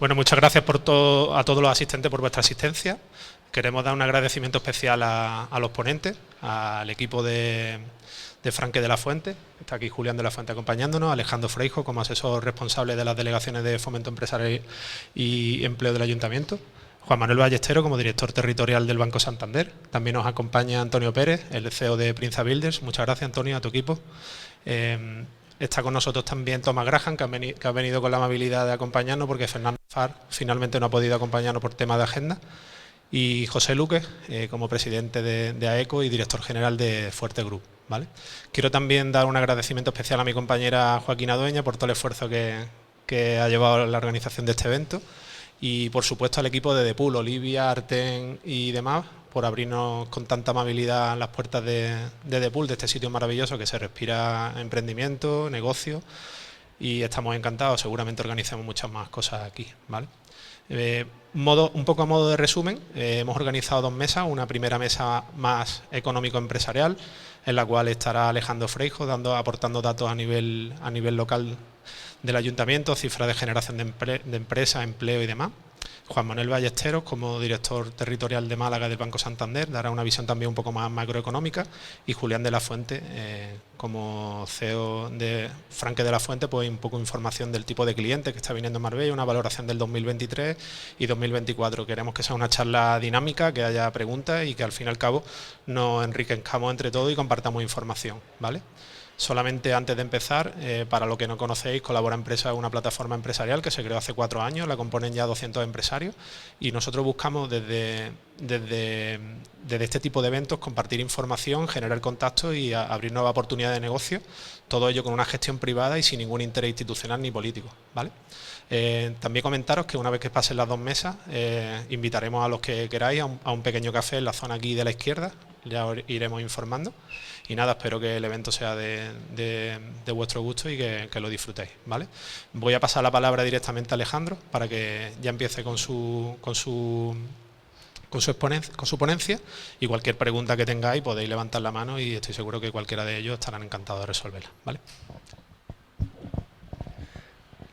Bueno, muchas gracias a todos los asistentes por vuestra asistencia. Queremos dar un agradecimiento especial a los ponentes, al equipo de Franque de la Fuente, está aquí Julián de la Fuente acompañándonos, Alejandro Freijo como asesor responsable de las delegaciones de Fomento Empresarial y Empleo del Ayuntamiento, Juan Manuel Ballestero como director territorial del Banco Santander, también nos acompaña Antonio Pérez, el CEO de Prinza Builders. Muchas gracias, Antonio, a tu equipo. Está con nosotros también Tomás Graham, que ha venido con la amabilidad de acompañarnos porque Fernando Far finalmente no ha podido acompañarnos por tema de agenda. Y José Luque, como presidente de AECO y director general de Fuerte Group. ¿Vale? Quiero también dar un agradecimiento especial a mi compañera Joaquina Dueña por todo el esfuerzo que ha llevado la organización de este evento y por supuesto al equipo de Depul, Olivia, Arten y demás, por abrirnos con tanta amabilidad las puertas de Depul, de este sitio maravilloso que se respira emprendimiento, negocio, y estamos encantados, seguramente organizamos muchas más cosas aquí, ¿vale? Un poco a modo de resumen, hemos organizado 2 mesas, una primera mesa más económico-empresarial, en la cual estará Alejandro Freijo aportando datos a nivel local del ayuntamiento, cifras de generación de empresas, empleo y demás. Juan Manuel Ballesteros, como director territorial de Málaga del Banco Santander, dará una visión también un poco más macroeconómica, y Julián de la Fuente, como CEO de Franque de la Fuente, pues un poco información del tipo de cliente que está viniendo en Marbella, una valoración del 2023 y 2024. Queremos que sea una charla dinámica, que haya preguntas y que al fin y al cabo nos enriquezcamos entre todos y compartamos información, ¿vale? Solamente antes de empezar, para los que no conocéis, Colabora Empresa es una plataforma empresarial que se creó hace 4 años, la componen ya 200 empresarios y nosotros buscamos desde este tipo de eventos compartir información, generar contactos y abrir nuevas oportunidades de negocio, todo ello con una gestión privada y sin ningún interés institucional ni político, ¿vale? También comentaros que una vez que pasen las 2 mesas, invitaremos a los que queráis a un pequeño café en la zona aquí de la izquierda, ya os iremos informando. Y nada, espero que el evento sea de vuestro gusto y que lo disfrutéis, ¿vale? Voy a pasar la palabra directamente a Alejandro para que ya empiece con su ponencia, y cualquier pregunta que tengáis podéis levantar la mano y estoy seguro que cualquiera de ellos estarán encantados de resolverla, ¿vale?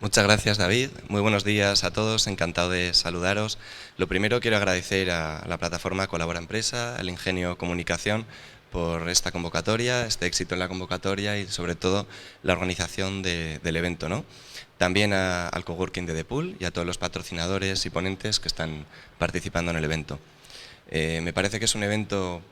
Muchas gracias, David. Muy buenos días a todos, encantado de saludaros. Lo primero, quiero agradecer a la plataforma Colabora Empresa, al Ingenio Comunicación, por esta convocatoria, este éxito en la convocatoria y sobre todo la organización del evento, ¿no? También al coworking de Depul y a todos los patrocinadores y ponentes que están participando en el evento. Me parece que es un evento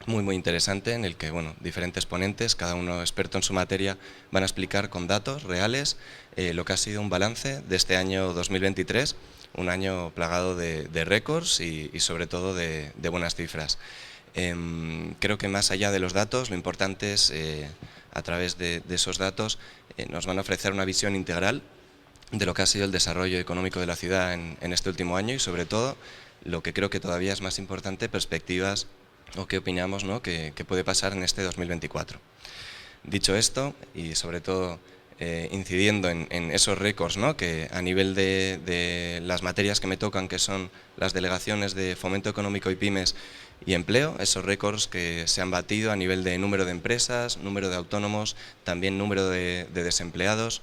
muy interesante en el que, bueno, diferentes ponentes, cada uno experto en su materia, van a explicar con datos reales lo que ha sido un balance de este año 2023, un año plagado de récords y sobre todo de buenas cifras. Creo que más allá de los datos, lo importante es, a través de esos datos, nos van a ofrecer una visión integral de lo que ha sido el desarrollo económico de la ciudad en este último año y sobre todo, lo que creo que todavía es más importante, perspectivas o qué opinamos, ¿no?, que puede pasar en este 2024. Dicho esto, y sobre todo incidiendo en esos récords, ¿no?, que a nivel de las materias que me tocan, que son las delegaciones de Fomento Económico y Pymes y Empleo, esos récords que se han batido a nivel de número de empresas, número de autónomos, también número de desempleados,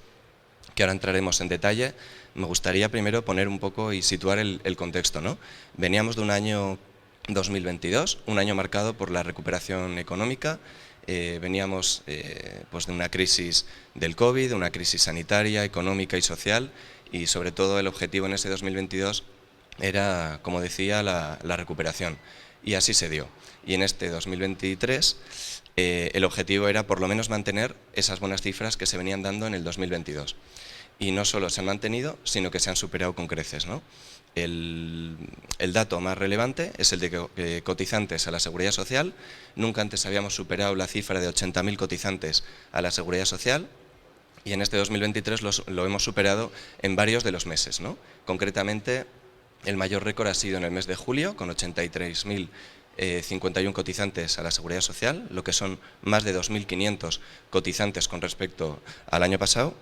que ahora entraremos en detalle. Me gustaría primero poner un poco y situar el contexto, ¿no? Veníamos de un año 2022, un año marcado por la recuperación económica. Veníamos pues de una crisis del COVID, de una crisis sanitaria, económica y social, y sobre todo el objetivo en ese 2022 era, como decía, la recuperación, y así se dio. Y en este 2023 el objetivo era por lo menos mantener esas buenas cifras que se venían dando en el 2022. Y no solo se han mantenido, sino que se han superado con creces, ¿no? El dato más relevante es el de cotizantes a la Seguridad Social. Nunca antes habíamos superado la cifra de 80.000 cotizantes a la Seguridad Social y en este 2023 lo hemos superado en varios de los meses, ¿no? Concretamente, el mayor récord ha sido en el mes de julio, con 83.051 cotizantes a la Seguridad Social, lo que son más de 2.500 cotizantes con respecto al año pasado.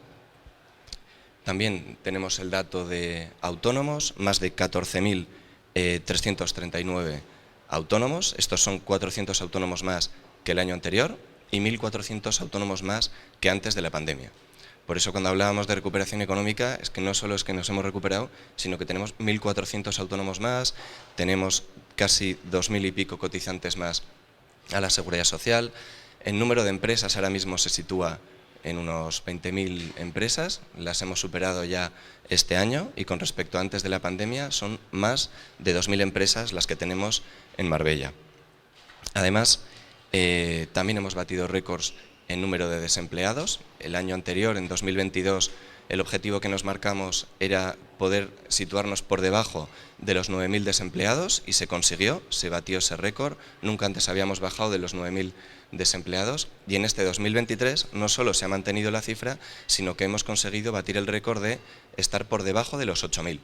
También tenemos el dato de autónomos, más de 14.339 autónomos. Estos son 400 autónomos más que el año anterior y 1.400 autónomos más que antes de la pandemia. Por eso cuando hablábamos de recuperación económica, es que no solo es que nos hemos recuperado, sino que tenemos 1.400 autónomos más, tenemos casi 2.000 y pico cotizantes más a la Seguridad Social. El número de empresas ahora mismo se sitúa en unos 20.000 empresas, las hemos superado ya este año, y con respecto a antes de la pandemia son más de 2.000 empresas las que tenemos en Marbella. Además, también hemos batido récords en número de desempleados. El año anterior, en 2022, el objetivo que nos marcamos era poder situarnos por debajo de los 9.000 desempleados y se consiguió, se batió ese récord. Nunca antes habíamos bajado de los 9.000 desempleados y en este 2023 no solo se ha mantenido la cifra, sino que hemos conseguido batir el récord de estar por debajo de los 8.000.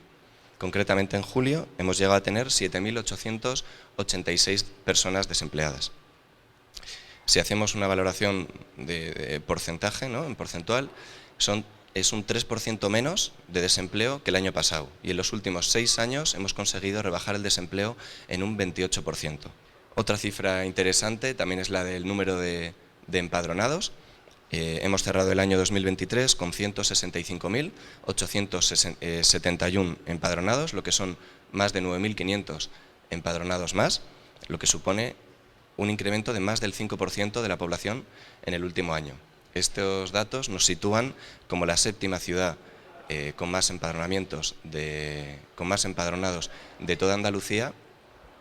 Concretamente en julio hemos llegado a tener 7.886 personas desempleadas. Si hacemos una valoración de porcentaje, ¿no?, en porcentual, es un 3% menos de desempleo que el año pasado y en los últimos 6 años hemos conseguido rebajar el desempleo en un 28%. Otra cifra interesante también es la del número de empadronados. Hemos cerrado el año 2023 con 165.871 empadronados, lo que son más de 9.500 empadronados más, lo que supone un incremento de más del 5% de la población en el último año. Estos datos nos sitúan como la 7ª ciudad con más empadronados de toda Andalucía,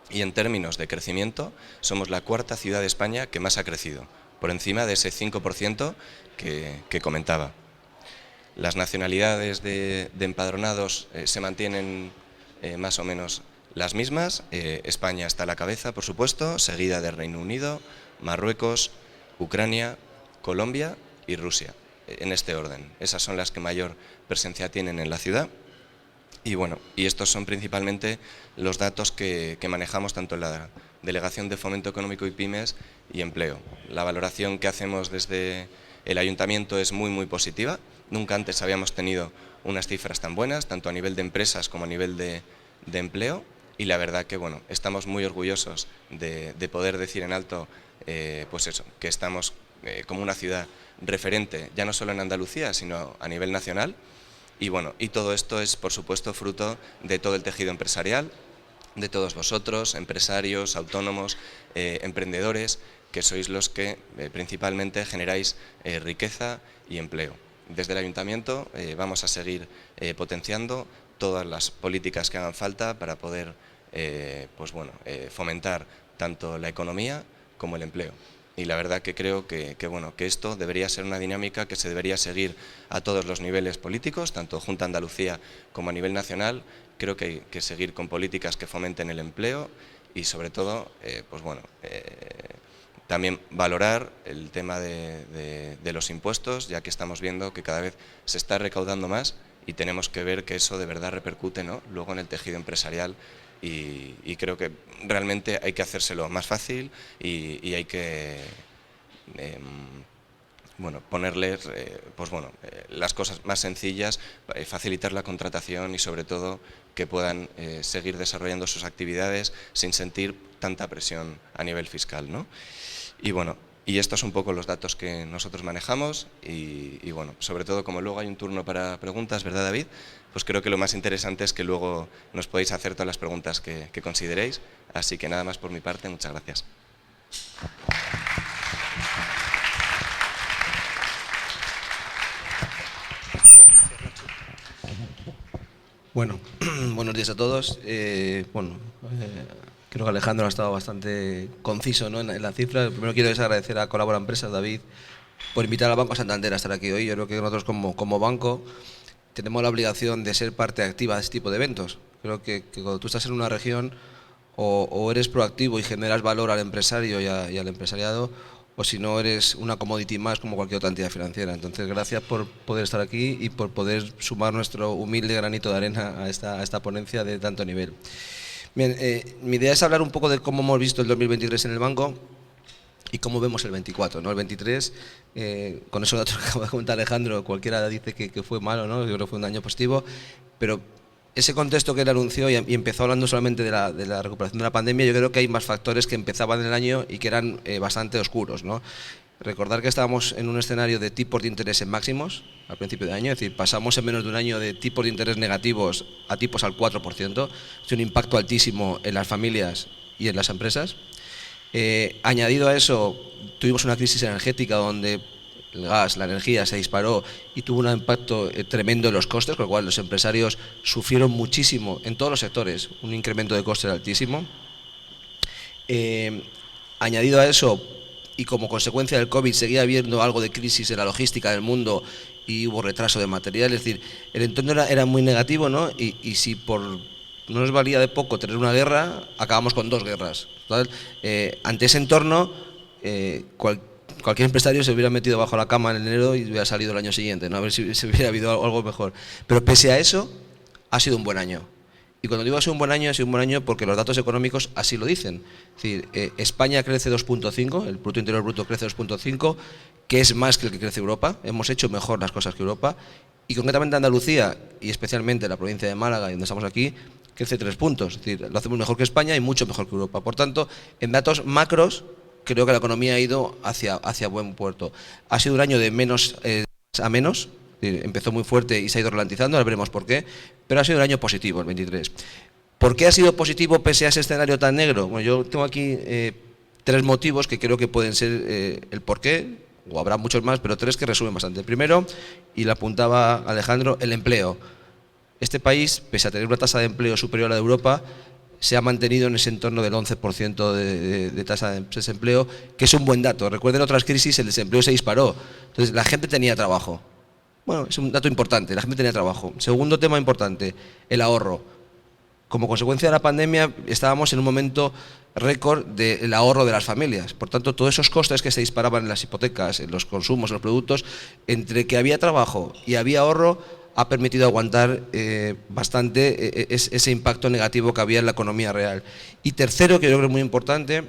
y en términos de crecimiento somos la 4ª ciudad de España que más ha crecido, por encima de ese 5% que comentaba. Las nacionalidades de empadronados se mantienen más o menos las mismas. España está a la cabeza, por supuesto, seguida de Reino Unido, Marruecos, Ucrania, Colombia y Rusia, en este orden. Esas son las que mayor presencia tienen en la ciudad. Y bueno, y estos son principalmente los datos que manejamos tanto en la Delegación de Fomento Económico y Pymes y Empleo. La valoración que hacemos desde el Ayuntamiento es muy positiva. Nunca antes habíamos tenido unas cifras tan buenas, tanto a nivel de empresas como a nivel de empleo. Y la verdad que bueno, estamos muy orgullosos de poder decir en alto pues eso, que estamos como una ciudad referente, ya no solo en Andalucía, sino a nivel nacional. Y bueno, y todo esto es, por supuesto, fruto de todo el tejido empresarial, de todos vosotros, empresarios, autónomos, emprendedores, que sois los que principalmente generáis riqueza y empleo. Desde el Ayuntamiento vamos a seguir potenciando todas las políticas que hagan falta para poder fomentar tanto la economía como el empleo. Y la verdad que creo que esto debería ser una dinámica que se debería seguir a todos los niveles políticos, tanto Junta Andalucía como a nivel nacional. Creo que hay que seguir con políticas que fomenten el empleo y sobre todo también valorar el tema de los impuestos, ya que estamos viendo que cada vez se está recaudando más y tenemos que ver que eso de verdad repercute, ¿no?, luego en el tejido empresarial. Y creo que realmente hay que hacérselo más fácil y hay que ponerles las cosas más sencillas, facilitar la contratación y sobre todo que puedan seguir desarrollando sus actividades sin sentir tanta presión a nivel fiscal, ¿no? Y estos son un poco los datos que nosotros manejamos y bueno, sobre todo como luego hay un turno para preguntas, ¿verdad, David? Pues creo que lo más interesante es que luego nos podéis hacer todas las preguntas que consideréis. Así que nada más por mi parte, muchas gracias. Bueno, buenos días a todos. Creo que Alejandro ha estado bastante conciso, ¿no?, en la cifra. Primero quiero agradecer a Colabora Empresas, David, por invitar al Banco Santander a estar aquí hoy. Yo creo que nosotros como banco tenemos la obligación de ser parte activa de este tipo de eventos. Creo que cuando tú estás en una región o eres proactivo y generas valor al empresario y al empresariado, o si no eres una commodity más como cualquier otra entidad financiera. Entonces, gracias por poder estar aquí y por poder sumar nuestro humilde granito de arena a esta ponencia de tanto nivel. Bien, mi idea es hablar un poco de cómo hemos visto el 2023 en el banco y cómo vemos el 24, ¿no? El 23, con esos datos que acaba de comentar Alejandro, cualquiera dice que fue malo, ¿no? Yo creo que fue un año positivo, pero ese contexto que él anunció y empezó hablando solamente de la recuperación de la pandemia, yo creo que hay más factores que empezaban en el año y que eran bastante oscuros, ¿no? Recordar que estábamos en un escenario de tipos de interés en máximos al principio de año, es decir, pasamos en menos de un año de tipos de interés negativos a tipos al 4%, es un impacto altísimo en las familias y en las empresas. Añadido a eso, tuvimos una crisis energética donde el gas, la energía se disparó y tuvo un impacto tremendo en los costes, con lo cual los empresarios sufrieron muchísimo en todos los sectores, un incremento de costes altísimo. Añadido a eso, y como consecuencia del COVID seguía habiendo algo de crisis en la logística del mundo y hubo retraso de material, es decir, el entorno era muy negativo, ¿no? Y si no nos valía de poco tener una guerra, acabamos con 2 guerras. Ante ese entorno, cualquier empresario se hubiera metido bajo la cama en enero y hubiera salido el año siguiente, ¿no? A ver si hubiera habido algo mejor. Pero pese a eso, ha sido un buen año. Y cuando digo ha sido un buen año porque los datos económicos así lo dicen. Es decir, España crece 2.5, el Producto Interior Bruto crece 2.5, que es más que el que crece Europa. Hemos hecho mejor las cosas que Europa. Y concretamente Andalucía, y especialmente la provincia de Málaga, donde estamos aquí, crece 3 puntos. Es decir, lo hacemos mejor que España y mucho mejor que Europa. Por tanto, en datos macros, creo que la economía ha ido hacia buen puerto. Ha sido un año de menos a menos. Empezó muy fuerte y se ha ido ralentizando, ahora veremos por qué, pero ha sido un año positivo el 23. ¿Por qué ha sido positivo pese a ese escenario tan negro? Bueno, yo tengo aquí 3 motivos que creo que pueden ser el por qué, o habrá muchos más, pero 3 que resumen bastante. Primero, y lo apuntaba Alejandro, el empleo. Este país, pese a tener una tasa de empleo superior a la de Europa, se ha mantenido en ese entorno del 11% de tasa de desempleo, que es un buen dato. Recuerden otras crisis, el desempleo se disparó, entonces la gente tenía trabajo. Bueno, es un dato importante, la gente tenía trabajo. Segundo tema importante, el ahorro. Como consecuencia de la pandemia estábamos en un momento récord del ahorro de las familias. Por tanto, todos esos costes que se disparaban en las hipotecas, en los consumos, en los productos, entre que había trabajo y había ahorro, ha permitido aguantar bastante ese impacto negativo que había en la economía real. Y tercero, que yo creo que es muy importante,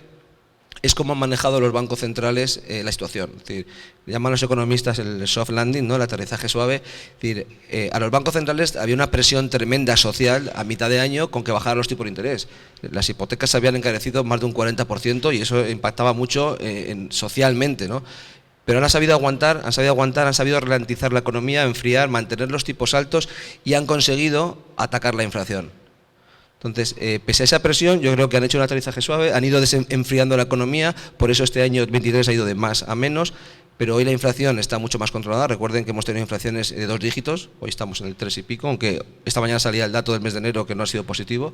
es cómo han manejado los bancos centrales la situación. Es decir, llaman los economistas el soft landing, ¿no? El aterrizaje suave. Es decir, a los bancos centrales había una presión tremenda social a mitad de año con que bajaran los tipos de interés. Las hipotecas se habían encarecido más de un 40% y eso impactaba mucho socialmente, ¿no? Pero han sabido aguantar, han sabido ralentizar la economía, enfriar, mantener los tipos altos y han conseguido atacar la inflación. Entonces, pese a esa presión, yo creo que han hecho un aterrizaje suave, han ido enfriando la economía, por eso este año 23 ha ido de más a menos, pero hoy la inflación está mucho más controlada. Recuerden que hemos tenido inflaciones de 2 dígitos, hoy estamos en el 3 y pico, aunque esta mañana salía el dato del mes de enero que no ha sido positivo,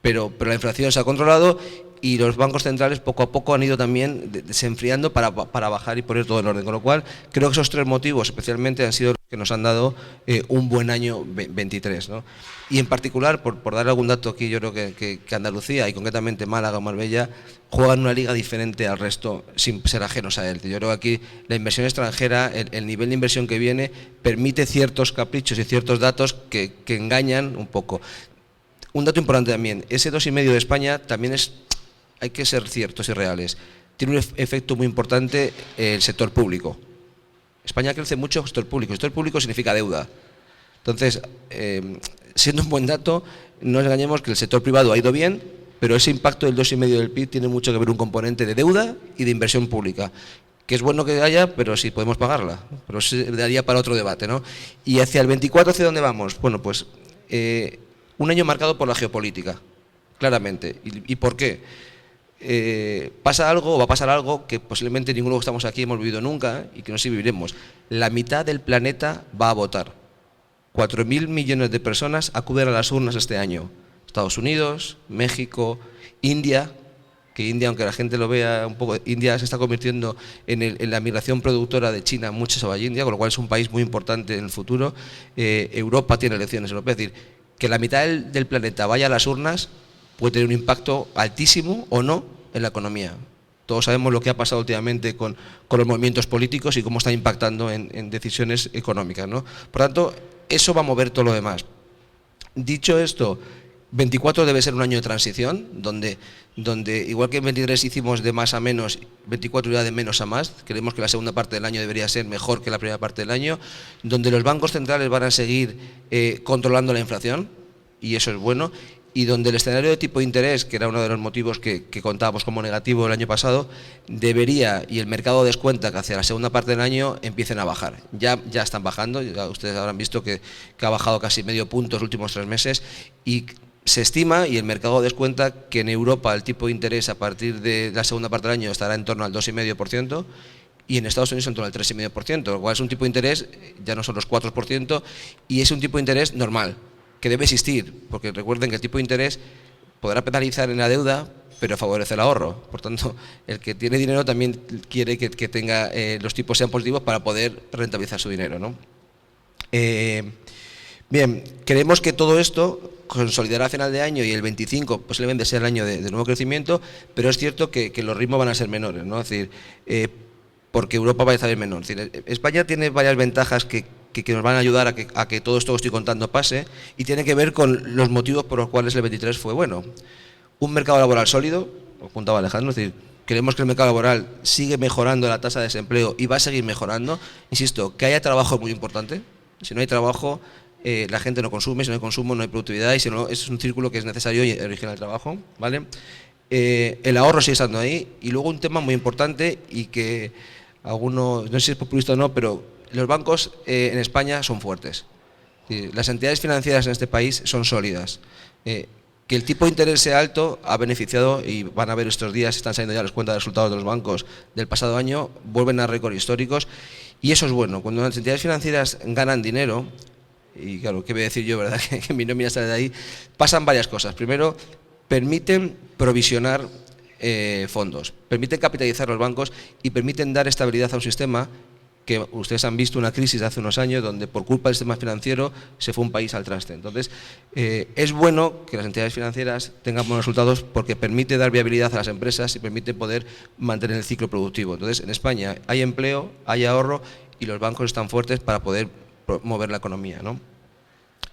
pero la inflación se ha controlado y los bancos centrales poco a poco han ido también desenfriando para bajar y poner todo en orden. Con lo cual, creo que esos 3 motivos especialmente han sido los que nos han dado un buen año 23, ¿no? Y en particular, por dar algún dato aquí, yo creo que Andalucía y concretamente Málaga o Marbella juegan una liga diferente al resto sin ser ajenos a él. Yo creo que aquí la inversión extranjera, el nivel de inversión que viene, permite ciertos caprichos y ciertos datos que engañan un poco. Un dato importante también, ese 2,5 de España también hay que ser ciertos y reales. Tiene un efecto muy importante el sector público. España crece mucho el sector público. El sector público significa deuda. Entonces, siendo un buen dato, no nos engañemos que el sector privado ha ido bien, pero ese impacto del 2,5 del PIB tiene mucho que ver un componente de deuda y de inversión pública, que es bueno que haya, pero si podemos pagarla. Pero se daría para otro debate, ¿no? Y hacia el 24, ¿hacia dónde vamos? Bueno, pues un año marcado por la geopolítica, claramente. ¿Y por qué? Pasa algo o va a pasar algo que posiblemente ninguno que estamos aquí hemos vivido nunca y que no sé si viviremos. La mitad del planeta va a votar. 4.000 millones de personas acuden a las urnas este año. Estados Unidos, México, India, que India, aunque la gente lo vea un poco, India se está convirtiendo en la migración productora de China, mucho se va a India, con lo cual es un país muy importante en el futuro. Europa tiene elecciones europeas, es decir, que la mitad del planeta vaya a las urnas puede tener un impacto altísimo o no en la economía. Todos sabemos lo que ha pasado últimamente con los movimientos políticos y cómo están impactando en decisiones económicas, ¿no? Por tanto, eso va a mover todo lo demás. Dicho esto, 24 debe ser un año de transición, donde igual que en 23 hicimos de más a menos, 24 irá de menos a más. Creemos que la segunda parte del año debería ser mejor que la primera parte del año, donde los bancos centrales van a seguir controlando la inflación, y eso es bueno. y donde el escenario de tipo de interés, que era uno de los motivos que contábamos como negativo el año pasado, debería, y el mercado descuenta que hacia la segunda parte del año empiecen a bajar. Ya están bajando, ya ustedes habrán visto que ha bajado casi medio punto los últimos 3 meses, y se estima, y el mercado descuenta, que en Europa el tipo de interés a partir de la segunda parte del año estará en torno al 2,5%, y en Estados Unidos en torno al 3,5%, lo cual es un tipo de interés, ya no son los 4%, y es un tipo de interés normal, que debe existir, porque recuerden que el tipo de interés podrá penalizar en la deuda, pero favorece el ahorro. Por tanto, el que tiene dinero también quiere que tenga los tipos sean positivos para poder rentabilizar su dinero, ¿no? Bien, creemos que todo esto consolidará a final de año y el 25 posiblemente sea el año de nuevo crecimiento, pero es cierto que los ritmos van a ser menores, ¿no? Es decir, porque Europa va a estar menor. Es decir, España tiene varias ventajas que nos van a ayudar a que todo esto que estoy contando pase, y tiene que ver con los motivos por los cuales el 23 fue bueno. Un mercado laboral sólido, lo apuntaba Alejandro, es decir, creemos que el mercado laboral sigue mejorando la tasa de desempleo y va a seguir mejorando. Insisto, que haya trabajo es muy importante. Si no hay trabajo, la gente no consume, si no hay consumo no hay productividad, y si no, es un círculo que es necesario y origina el trabajo, ¿vale? El ahorro sigue estando ahí, y luego un tema muy importante y que algunos, no sé si es populista o no, pero los bancos en España son fuertes. Las entidades financieras en este país son sólidas. Que el tipo de interés sea alto ha beneficiado, y van a ver estos días, están saliendo ya las cuentas de resultados de los bancos del pasado año, vuelven a récords históricos, y eso es bueno. Cuando las entidades financieras ganan dinero, y claro, ¿qué voy a decir yo, verdad? Que mi nómina sale de ahí, pasan varias cosas. Primero, permiten provisionar fondos, permiten capitalizar los bancos y permiten dar estabilidad a un sistema que ustedes han visto una crisis de hace unos años donde por culpa del sistema financiero se fue un país al traste. Entonces, es bueno que las entidades financieras tengan buenos resultados porque permite dar viabilidad a las empresas y permite poder mantener el ciclo productivo. Entonces, en España hay empleo, hay ahorro y los bancos están fuertes para poder mover la economía, ¿no?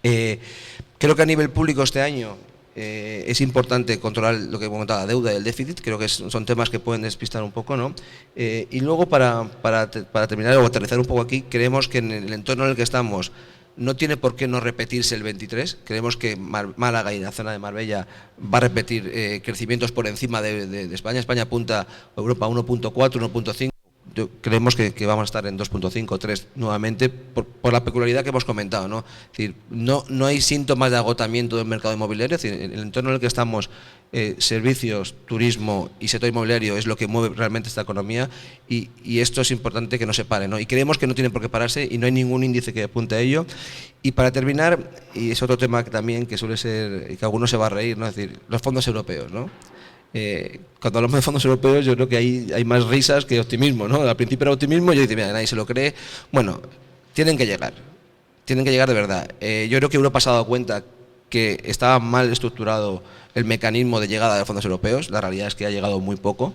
Creo que a nivel público este año es importante controlar lo que comentaba, la deuda y el déficit. Creo que son temas que pueden despistar un poco, ¿no? Y luego, para terminar o aterrizar un poco aquí, creemos que en el entorno en el que estamos no tiene por qué no repetirse el 23. Creemos que Málaga y la zona de Marbella va a repetir crecimientos por encima de España. España apunta a Europa 1,4, 1,5. Creemos que vamos a estar en 2,5, 3 nuevamente por la peculiaridad que hemos comentado, ¿no? Es decir, no hay síntomas de agotamiento del mercado inmobiliario. Es decir, en el entorno en el que estamos, servicios, turismo y sector inmobiliario es lo que mueve realmente esta economía, y esto es importante que no se pare, ¿no? Y creemos que no tiene por qué pararse y no hay ningún índice que apunte a ello. Y para terminar, y es otro tema que también que suele ser, que algunos se va a reír, ¿no? Es decir, los fondos europeos, ¿no? Cuando hablamos de fondos europeos yo creo que hay más risas que optimismo, ¿no? Al principio era optimismo y yo dije, mira, nadie se lo cree. Bueno, tienen que llegar de verdad. Yo creo que Europa se ha dado cuenta que estaba mal estructurado el mecanismo de llegada de fondos europeos. La realidad es que ha llegado muy poco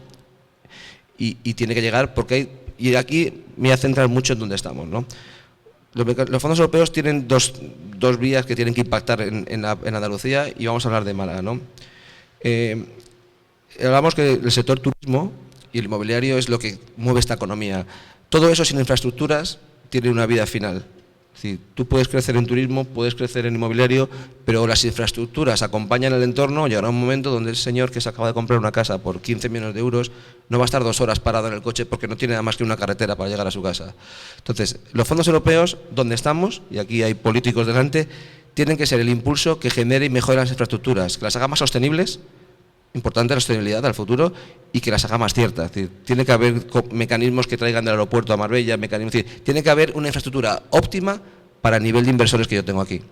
y tiene que llegar porque y aquí me voy a centrar mucho en dónde estamos, ¿no? Los fondos europeos tienen dos vías que tienen que impactar en Andalucía, y vamos a hablar de Málaga, ¿no? Hablamos que el sector turismo y el inmobiliario es lo que mueve esta economía. Todo eso sin infraestructuras tiene una vida final. Es decir, tú puedes crecer en turismo, puedes crecer en inmobiliario, pero las infraestructuras acompañan el entorno. Llegará un momento donde el señor que se acaba de comprar una casa por 15 millones de euros no va a estar 2 horas parado en el coche porque no tiene nada más que una carretera para llegar a su casa. Entonces, los fondos europeos, donde estamos, y aquí hay políticos delante, tienen que ser el impulso que genere y mejore las infraestructuras, que las haga más sostenibles. Importante la sostenibilidad al futuro, y que las haga más ciertas. Es decir, tiene que haber mecanismos que traigan del aeropuerto a Marbella, tiene que haber una infraestructura óptima para el nivel de inversores que yo tengo aquí.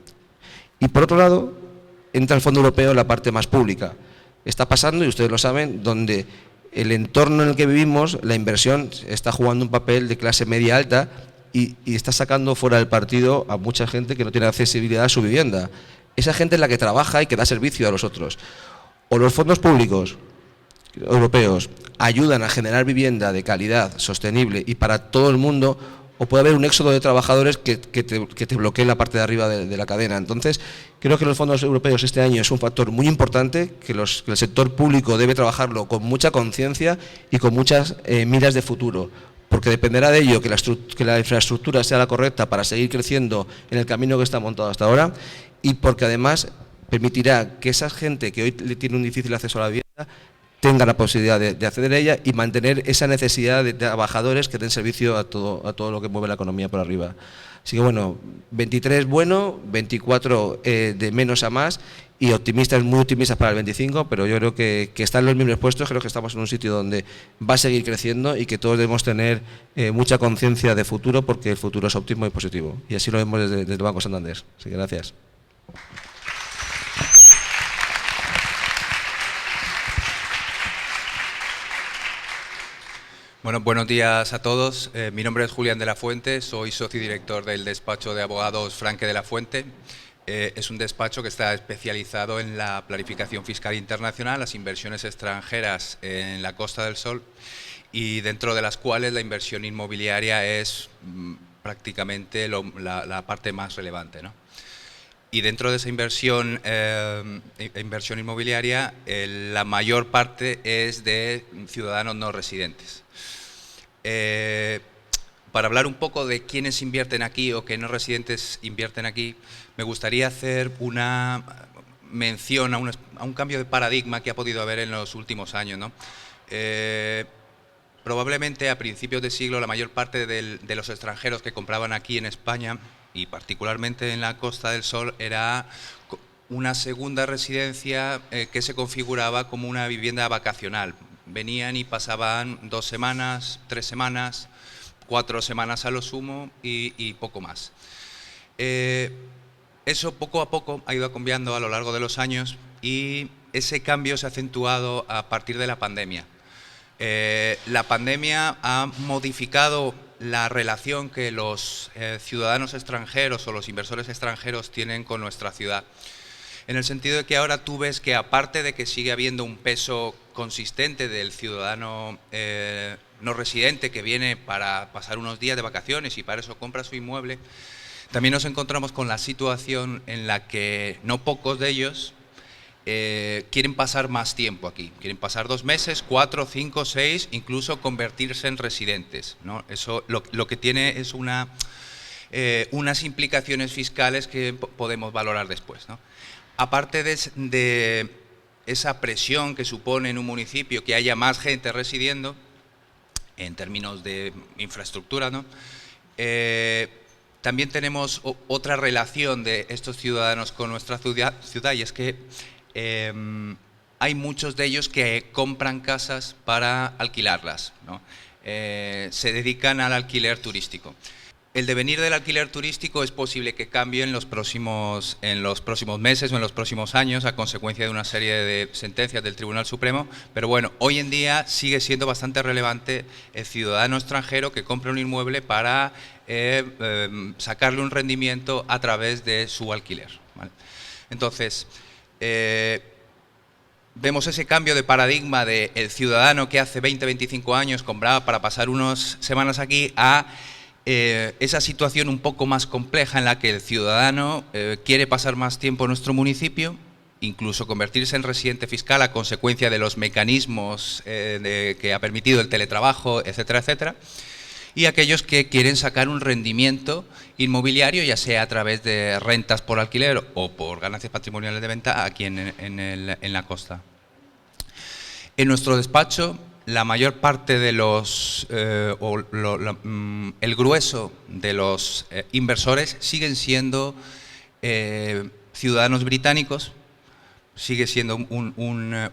Y por otro lado, entra el Fondo Europeo en la parte más pública. Está pasando, y ustedes lo saben, donde el entorno en el que vivimos, la inversión está jugando un papel de clase media alta y está sacando fuera del partido a mucha gente que no tiene accesibilidad a su vivienda. Esa gente es la que trabaja y que da servicio a los otros. O los fondos públicos europeos ayudan a generar vivienda de calidad, sostenible y para todo el mundo, o puede haber un éxodo de trabajadores que te bloquee la parte de arriba de la cadena. Entonces, creo que los fondos europeos este año es un factor muy importante, que el sector público debe trabajarlo con mucha conciencia y con muchas miras de futuro, porque dependerá de ello que la infraestructura sea la correcta para seguir creciendo en el camino que está montado hasta ahora, y porque además permitirá que esa gente que hoy tiene un difícil acceso a la vivienda tenga la posibilidad de acceder a ella y mantener esa necesidad de trabajadores que den servicio a todo lo que mueve la economía por arriba. Así que bueno, 23 bueno, 24 de menos a más y optimistas, muy optimistas para el 25, pero yo creo que están los mismos puestos, creo que estamos en un sitio donde va a seguir creciendo y que todos debemos tener mucha conciencia de futuro porque el futuro es óptimo y positivo. Y así lo vemos desde el Banco Santander. Así que gracias. Bueno, buenos días a todos. Mi nombre es Julián de la Fuente, soy socio director del despacho de abogados Franque de la Fuente. Es un despacho que está especializado en la planificación fiscal internacional, las inversiones extranjeras en la Costa del Sol y dentro de las cuales la inversión inmobiliaria es prácticamente la parte más relevante, ¿no? Y dentro de esa inversión inmobiliaria, la mayor parte es de ciudadanos no residentes. Para hablar un poco de quiénes invierten aquí o qué no residentes invierten aquí, me gustaría hacer una mención a un cambio de paradigma que ha podido haber en los últimos años, ¿no? Probablemente a principios de siglo la mayor parte de los extranjeros que compraban aquí en España y particularmente en la Costa del Sol era una segunda residencia que se configuraba como una vivienda vacacional. Venían y pasaban 2 semanas, 3 semanas, 4 semanas a lo sumo y poco más. Eso poco a poco ha ido cambiando a lo largo de los años y ese cambio se ha acentuado a partir de la pandemia. La pandemia ha modificado la relación que los ciudadanos extranjeros o los inversores extranjeros tienen con nuestra ciudad. En el sentido de que ahora tú ves que aparte de que sigue habiendo un peso consistente del ciudadano no residente que viene para pasar unos días de vacaciones y para eso compra su inmueble, también nos encontramos con la situación en la que no pocos de ellos quieren pasar más tiempo aquí, quieren pasar 2 meses, 4, 5, 6, incluso convertirse en residentes, ¿no? Eso lo que tiene es unas implicaciones fiscales que podemos valorar después, ¿no? Aparte de esa presión que supone en un municipio que haya más gente residiendo, en términos de infraestructura, ¿no? También tenemos otra relación de estos ciudadanos con nuestra ciudad y es que hay muchos de ellos que compran casas para alquilarlas, ¿no? Se dedican al alquiler turístico. El devenir del alquiler turístico es posible que cambie en los próximos meses o en los próximos años a consecuencia de una serie de sentencias del Tribunal Supremo, pero bueno, hoy en día sigue siendo bastante relevante el ciudadano extranjero que compra un inmueble para sacarle un rendimiento a través de su alquiler, ¿vale? Entonces, vemos ese cambio de paradigma del ciudadano que hace 20, 25 años compraba para pasar unas semanas aquí a esa situación un poco más compleja en la que el ciudadano quiere pasar más tiempo en nuestro municipio, incluso convertirse en residente fiscal a consecuencia de los mecanismos que ha permitido el teletrabajo, etcétera, etcétera, y aquellos que quieren sacar un rendimiento inmobiliario, ya sea a través de rentas por alquiler o por ganancias patrimoniales de venta aquí en la costa. En nuestro despacho, la mayor parte de el grueso de los inversores siguen siendo ciudadanos británicos, sigue siendo una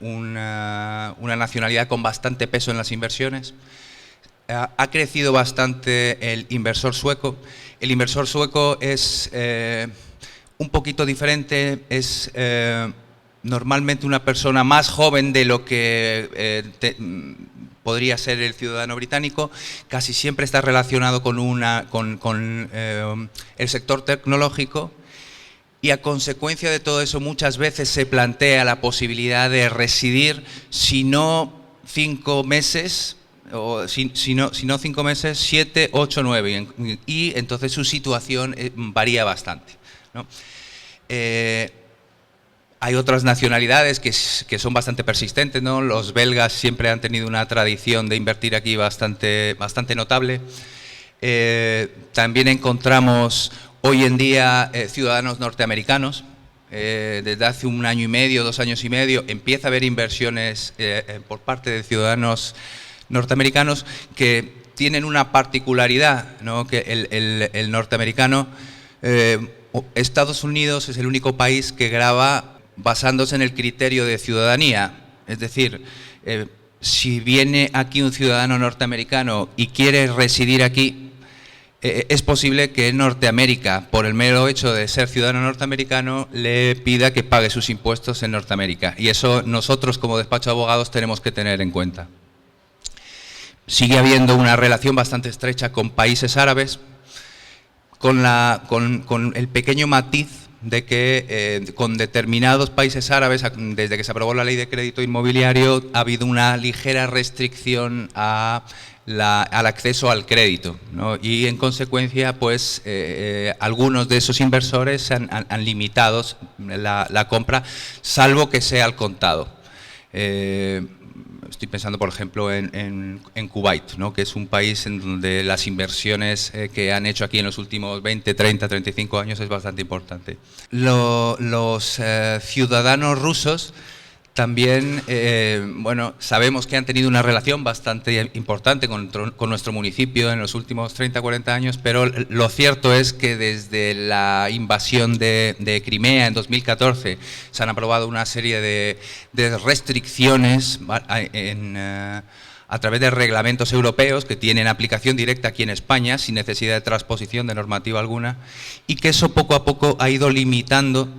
nacionalidad con bastante peso en las inversiones. Ha crecido bastante el inversor sueco. El inversor sueco es un poquito diferente, es normalmente una persona más joven de lo que podría ser el ciudadano británico, casi siempre está relacionado con el sector tecnológico y a consecuencia de todo eso muchas veces se plantea la posibilidad de residir, si no 5 meses, o si no 5 meses, 7, 8, 9, y entonces su situación varía bastante, ¿no? Hay otras nacionalidades que son bastante persistentes, ¿no? Los belgas siempre han tenido una tradición de invertir aquí bastante notable. También encontramos hoy en día ciudadanos norteamericanos. desde hace un año y medio, 2 años y medio, empieza a haber inversiones por parte de ciudadanos norteamericanos que tienen una particularidad, ¿no? Que el norteamericano, Estados Unidos es el único país que grava basándose en el criterio de ciudadanía. Es decir, si viene aquí un ciudadano norteamericano y quiere residir aquí, es posible que en Norteamérica, por el mero hecho de ser ciudadano norteamericano, le pida que pague sus impuestos en Norteamérica. Y eso nosotros, como despacho de abogados, tenemos que tener en cuenta. Sigue habiendo una relación bastante estrecha con países árabes, con el pequeño matiz de que con determinados países árabes, desde que se aprobó la ley de crédito inmobiliario, ha habido una ligera restricción al acceso al crédito, ¿no? Y en consecuencia, pues algunos de esos inversores han limitado la compra, salvo que sea al contado. Estoy pensando, por ejemplo, en Kuwait, ¿no? Que es un país en donde las inversiones que han hecho aquí en los últimos 20, 30, 35 años es bastante importante. Los ciudadanos rusos también, bueno, sabemos que han tenido una relación bastante importante con nuestro municipio en los últimos 30, 40 años, pero lo cierto es que desde la invasión de Crimea en 2014 se han aprobado una serie de restricciones a través de reglamentos europeos que tienen aplicación directa aquí en España, sin necesidad de transposición de normativa alguna, y que eso poco a poco ha ido limitando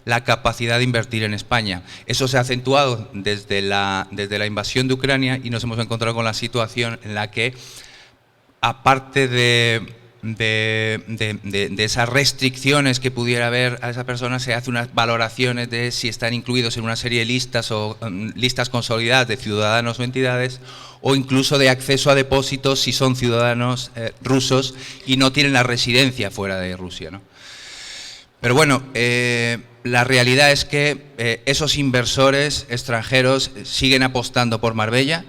la capacidad de invertir en España. Eso se ha acentuado desde la invasión de Ucrania y nos hemos encontrado con la situación en la que, aparte de esas restricciones que pudiera haber a esa persona, se hacen unas valoraciones de si están incluidos en una serie de listas o listas consolidadas de ciudadanos o entidades, o incluso de acceso a depósitos si son ciudadanos rusos y no tienen la residencia fuera de Rusia, ¿no? Pero bueno, la realidad es que esos inversores extranjeros siguen apostando por Marbella.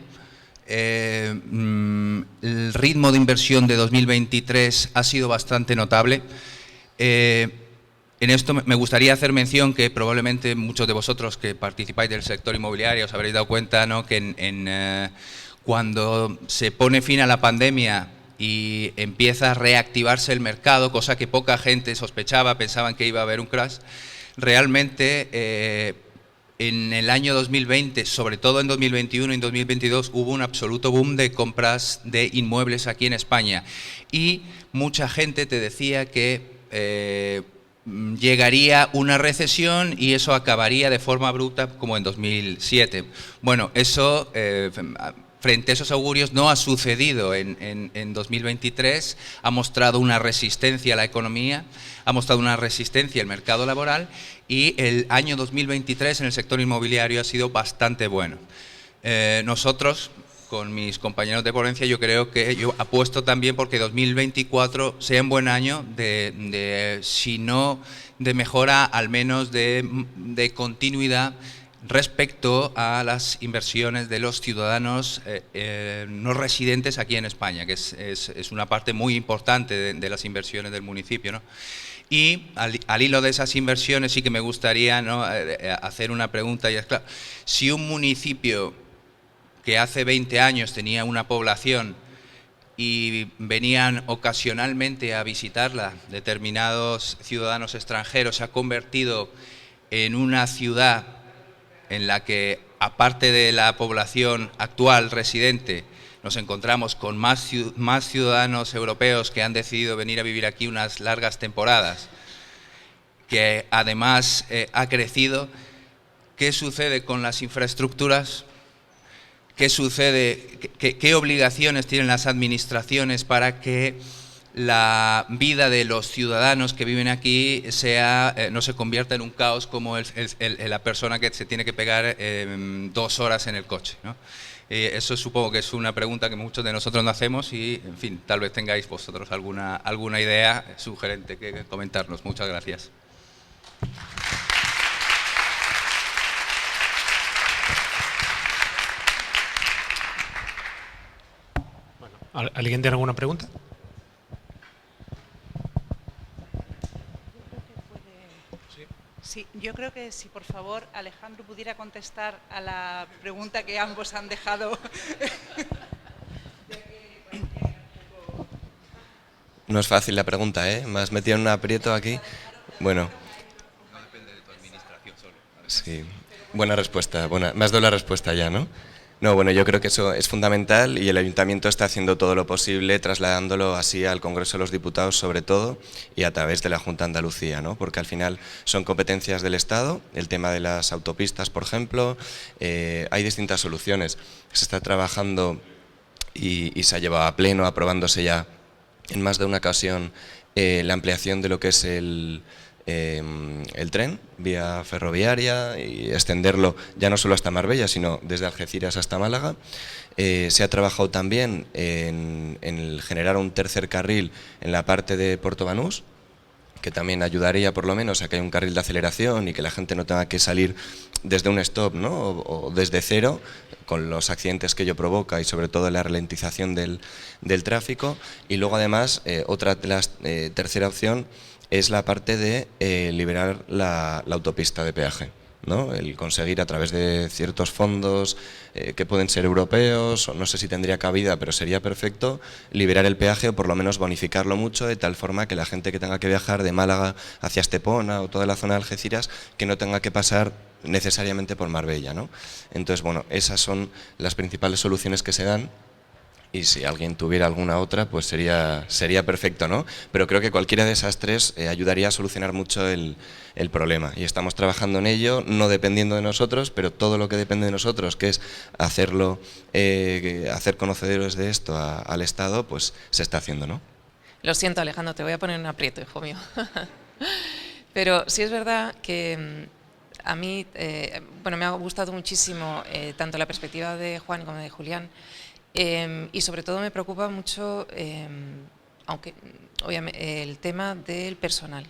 El ritmo de inversión de 2023 ha sido bastante notable. En esto me gustaría hacer mención que probablemente muchos de vosotros que participáis del sector inmobiliario os habréis dado cuenta, ¿no?, que cuando se pone fin a la pandemia y empieza a reactivarse el mercado, cosa que poca gente sospechaba, pensaban que iba a haber un crash, realmente en el año 2020, sobre todo en 2021 y en 2022, hubo un absoluto boom de compras de inmuebles aquí en España. Y mucha gente te decía que llegaría una recesión y eso acabaría de forma abrupta como en 2007. Bueno, eso frente a esos augurios no ha sucedido en 2023, ha mostrado una resistencia a la economía, ha mostrado una resistencia al mercado laboral y el año 2023 en el sector inmobiliario ha sido bastante bueno. Nosotros, con mis compañeros de ponencia, yo apuesto también porque 2024 sea un buen año si no de mejora, al menos de continuidad respecto a las inversiones de los ciudadanos no residentes aquí en España, que es una parte muy importante de las inversiones del municipio, ¿no? Y al hilo de esas inversiones sí que me gustaría, ¿no?, hacer una pregunta, y es claro, si un municipio que hace 20 años tenía una población y venían ocasionalmente a visitarla determinados ciudadanos extranjeros, se ha convertido en una ciudad en la que, aparte de la población actual residente, nos encontramos con más ciudadanos europeos que han decidido venir a vivir aquí unas largas temporadas, que además ha crecido. ¿Qué sucede con las infraestructuras? ¿Qué sucede? ¿Qué obligaciones tienen las administraciones para que la vida de los ciudadanos que viven aquí no se convierta en un caos como la persona que se tiene que pegar 2 horas en el coche, ¿no? Eso supongo que es una pregunta que muchos de nosotros no hacemos y, en fin, tal vez tengáis vosotros alguna idea sugerente que comentarnos. Muchas gracias. Bueno, ¿alguien tiene alguna pregunta? Sí, yo creo que si por favor Alejandro pudiera contestar a la pregunta que ambos han dejado. No es fácil la pregunta, ¿eh? Me has metido en un aprieto aquí. Bueno. No depende de tu administración solo. Sí, buena respuesta. Me has dado la respuesta ya, ¿no? No, bueno, yo creo que eso es fundamental y el Ayuntamiento está haciendo todo lo posible, trasladándolo así al Congreso de los Diputados sobre todo y a través de la Junta de Andalucía, ¿no? Porque al final son competencias del Estado, el tema de las autopistas, por ejemplo, hay distintas soluciones. Se está trabajando y se ha llevado a pleno, aprobándose ya en más de una ocasión la ampliación de lo que es el tren vía ferroviaria y extenderlo ya no solo hasta Marbella, sino desde Algeciras hasta Málaga. Se ha trabajado también en el generar un tercer carril en la parte de Puerto Banús, que también ayudaría por lo menos a que haya un carril de aceleración y que la gente no tenga que salir desde un stop, ¿no? o desde cero, con los accidentes que ello provoca y sobre todo la ralentización del tráfico. Y luego además, tercera opción es la parte de liberar la autopista de peaje, ¿no? El conseguir a través de ciertos fondos que pueden ser europeos, o no sé si tendría cabida, pero sería perfecto, liberar el peaje o por lo menos bonificarlo mucho de tal forma que la gente que tenga que viajar de Málaga hacia Estepona o toda la zona de Algeciras, que no tenga que pasar necesariamente por Marbella, ¿no? Entonces, bueno, esas son las principales soluciones que se dan. Y si alguien tuviera alguna otra, pues sería perfecto, ¿no? Pero creo que cualquiera de esas tres ayudaría a solucionar mucho el problema. Y estamos trabajando en ello, no dependiendo de nosotros, pero todo lo que depende de nosotros, que es hacerlo, hacer conocedores de esto al Estado, pues se está haciendo, ¿no? Lo siento, Alejandro, te voy a poner un aprieto, hijo mío. Pero sí es verdad que a mí, me ha gustado muchísimo tanto la perspectiva de Juan como de Julián. Y sobre todo me preocupa mucho, aunque obviamente, el tema del personal,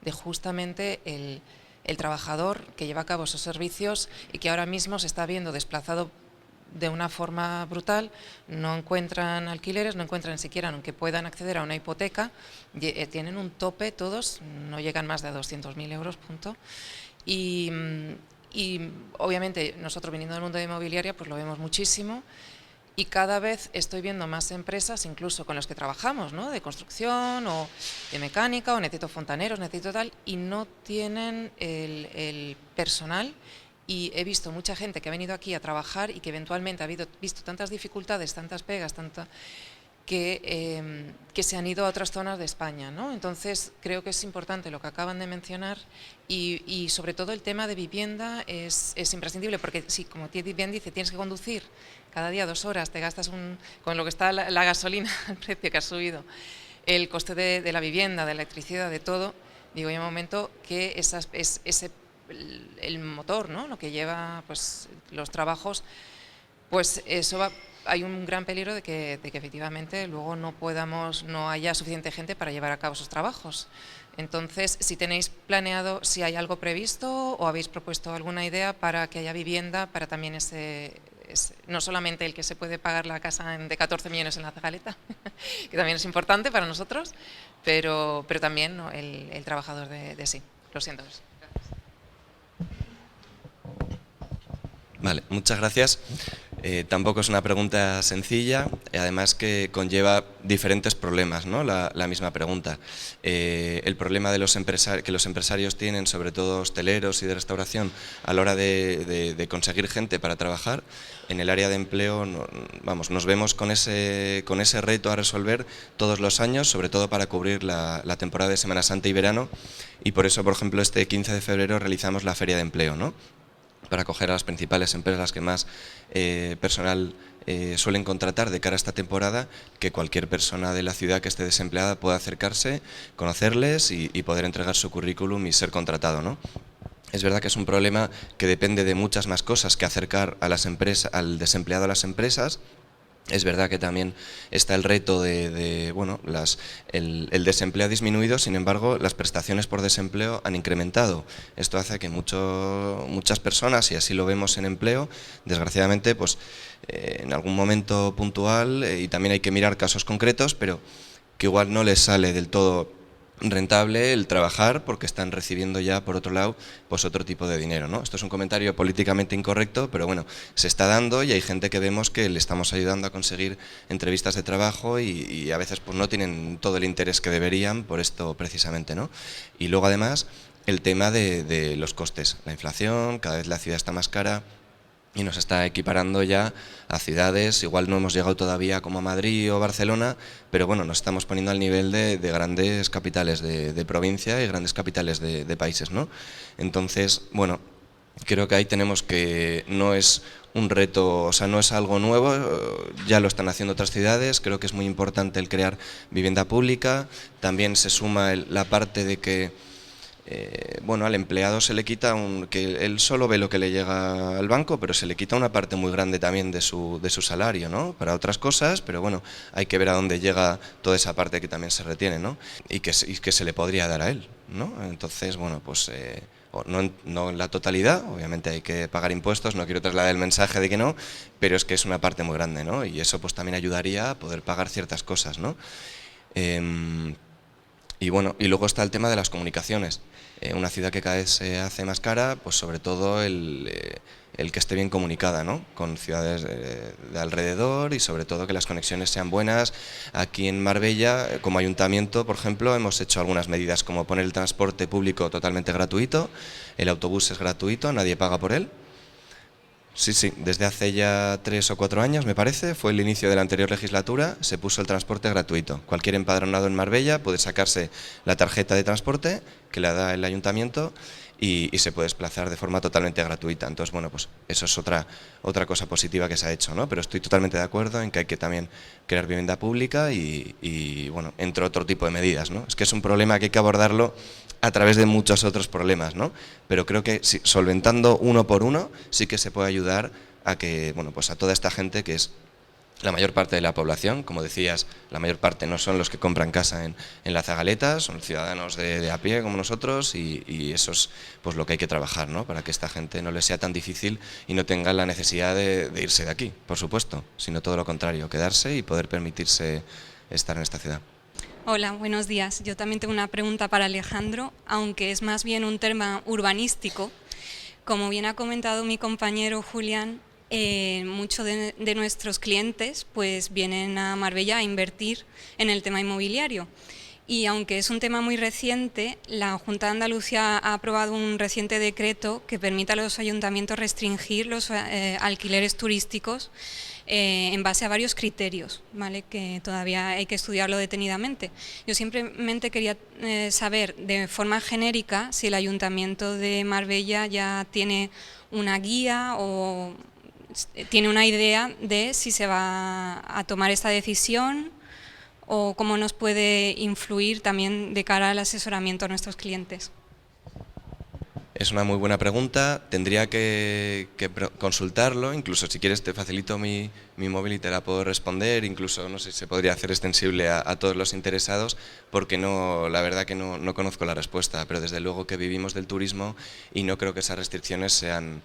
de justamente el trabajador que lleva a cabo esos servicios y que ahora mismo se está viendo desplazado de una forma brutal, no encuentran alquileres, no encuentran siquiera aunque puedan acceder a una hipoteca, tienen un tope todos, no llegan más de 200.000 euros, punto. Y obviamente nosotros viniendo del mundo de inmobiliaria pues lo vemos muchísimo. Y cada vez estoy viendo más empresas, incluso con las que trabajamos, ¿no? De construcción o de mecánica, o necesito fontaneros, necesito tal, y no tienen el personal. Y he visto mucha gente que ha venido aquí a trabajar y que eventualmente ha visto tantas dificultades, tantas pegas, que se han ido a otras zonas de España, ¿no? Entonces creo que es importante lo que acaban de mencionar y sobre todo el tema de vivienda es imprescindible, porque sí, como bien dice, tienes que conducir cada día 2 horas, te gastas con lo que está la gasolina, el precio que ha subido, el coste de la vivienda, de la electricidad, de todo. Digo, hay un momento que el motor, ¿no? Lo que lleva pues los trabajos, pues eso hay un gran peligro de que efectivamente luego no haya suficiente gente para llevar a cabo esos trabajos. Entonces, si tenéis planeado, si hay algo previsto o habéis propuesto alguna idea para que haya vivienda para también no solamente el que se puede pagar la casa de 14 millones en la Zagaleta, que también es importante para nosotros, pero también, ¿no? el trabajador de sí. Lo siento. Gracias. Vale, muchas gracias. Tampoco es una pregunta sencilla, además que conlleva diferentes problemas, ¿no? La misma pregunta. El problema de que los empresarios tienen, sobre todo hosteleros y de restauración, a la hora de conseguir gente para trabajar. En el área de empleo, nos vemos con ese reto a resolver todos los años, sobre todo para cubrir la temporada de Semana Santa y verano, y por eso, por ejemplo, este 15 de febrero realizamos la Feria de Empleo, ¿no? Para acoger a las principales empresas que más personal suelen contratar de cara a esta temporada, que cualquier persona de la ciudad que esté desempleada pueda acercarse, conocerles y poder entregar su currículum y ser contratado, ¿no? Es verdad que es un problema que depende de muchas más cosas que acercar a al desempleado a las empresas. Es verdad que también está el reto el desempleo ha disminuido, sin embargo, las prestaciones por desempleo han incrementado. Esto hace que muchas personas, y así lo vemos en empleo, desgraciadamente, pues en algún momento puntual, y también hay que mirar casos concretos, pero que igual no les sale del todo rentable el trabajar porque están recibiendo ya, por otro lado, pues otro tipo de dinero, ¿no? Esto es un comentario políticamente incorrecto, pero bueno, se está dando y hay gente que vemos que le estamos ayudando a conseguir entrevistas de trabajo y a veces pues no tienen todo el interés que deberían por esto precisamente, ¿no? Y luego además el tema de los costes, la inflación, cada vez la ciudad está más cara, y nos está equiparando ya a ciudades, igual no hemos llegado todavía como a Madrid o Barcelona, pero bueno, nos estamos poniendo al nivel de grandes capitales de provincia y grandes capitales de países, ¿no? Entonces, bueno, creo que ahí tenemos que, no es un reto, o sea, no es algo nuevo, ya lo están haciendo otras ciudades, creo que es muy importante el crear vivienda pública, también se suma la parte de que bueno, al empleado se le quita que él solo ve lo que le llega al banco, pero se le quita una parte muy grande también de su salario, ¿no? Para otras cosas, pero bueno, hay que ver a dónde llega toda esa parte que también se retiene, ¿no? Y que se le podría dar a él, ¿no? Entonces, bueno, pues no en la totalidad, obviamente hay que pagar impuestos, no quiero trasladar el mensaje de que no, pero es que es una parte muy grande, ¿no? Y eso pues también ayudaría a poder pagar ciertas cosas, ¿no? Y bueno, y luego está el tema de las comunicaciones. Una ciudad que cada vez se hace más cara, pues sobre todo el que esté bien comunicada, ¿no? Con ciudades de alrededor y sobre todo que las conexiones sean buenas. Aquí en Marbella, como ayuntamiento, por ejemplo, hemos hecho algunas medidas como poner el transporte público totalmente gratuito, el autobús es gratuito, nadie paga por él. Sí, desde hace ya 3 o 4 años, me parece, fue el inicio de la anterior legislatura, se puso el transporte gratuito. Cualquier empadronado en Marbella puede sacarse la tarjeta de transporte que le da el ayuntamiento y se puede desplazar de forma totalmente gratuita. Entonces, bueno, pues eso es otra cosa positiva que se ha hecho, ¿no? Pero estoy totalmente de acuerdo en que hay que también crear vivienda pública y bueno, entre otro tipo de medidas, ¿no? Es que es un problema que hay que abordarlo a través de muchos otros problemas, ¿no? Pero creo que solventando uno por uno sí que se puede ayudar a que, bueno, pues a toda esta gente que es la mayor parte de la población, como decías, la mayor parte no son los que compran casa en la Zagaleta, son ciudadanos de a pie como nosotros y eso es pues lo que hay que trabajar, ¿no? Para que esta gente no les sea tan difícil y no tenga la necesidad de irse de aquí, por supuesto, sino todo lo contrario, quedarse y poder permitirse estar en esta ciudad. Hola, buenos días. Yo también tengo una pregunta para Alejandro, aunque es más bien un tema urbanístico. Como bien ha comentado mi compañero Julián, muchos de nuestros clientes pues vienen a Marbella a invertir en el tema inmobiliario. Y aunque es un tema muy reciente, la Junta de Andalucía ha aprobado un reciente decreto que permite a los ayuntamientos restringir los alquileres turísticos en base a varios criterios, ¿vale? Que todavía hay que estudiarlo detenidamente. Yo simplemente quería saber de forma genérica si el Ayuntamiento de Marbella ya tiene una guía o tiene una idea de si se va a tomar esta decisión o cómo nos puede influir también de cara al asesoramiento a nuestros clientes. Es una muy buena pregunta, tendría que consultarlo, incluso si quieres te facilito mi móvil y te la puedo responder, incluso no sé si se podría hacer extensible a todos los interesados, porque la verdad que no conozco la respuesta, pero desde luego que vivimos del turismo y no creo que esas restricciones sean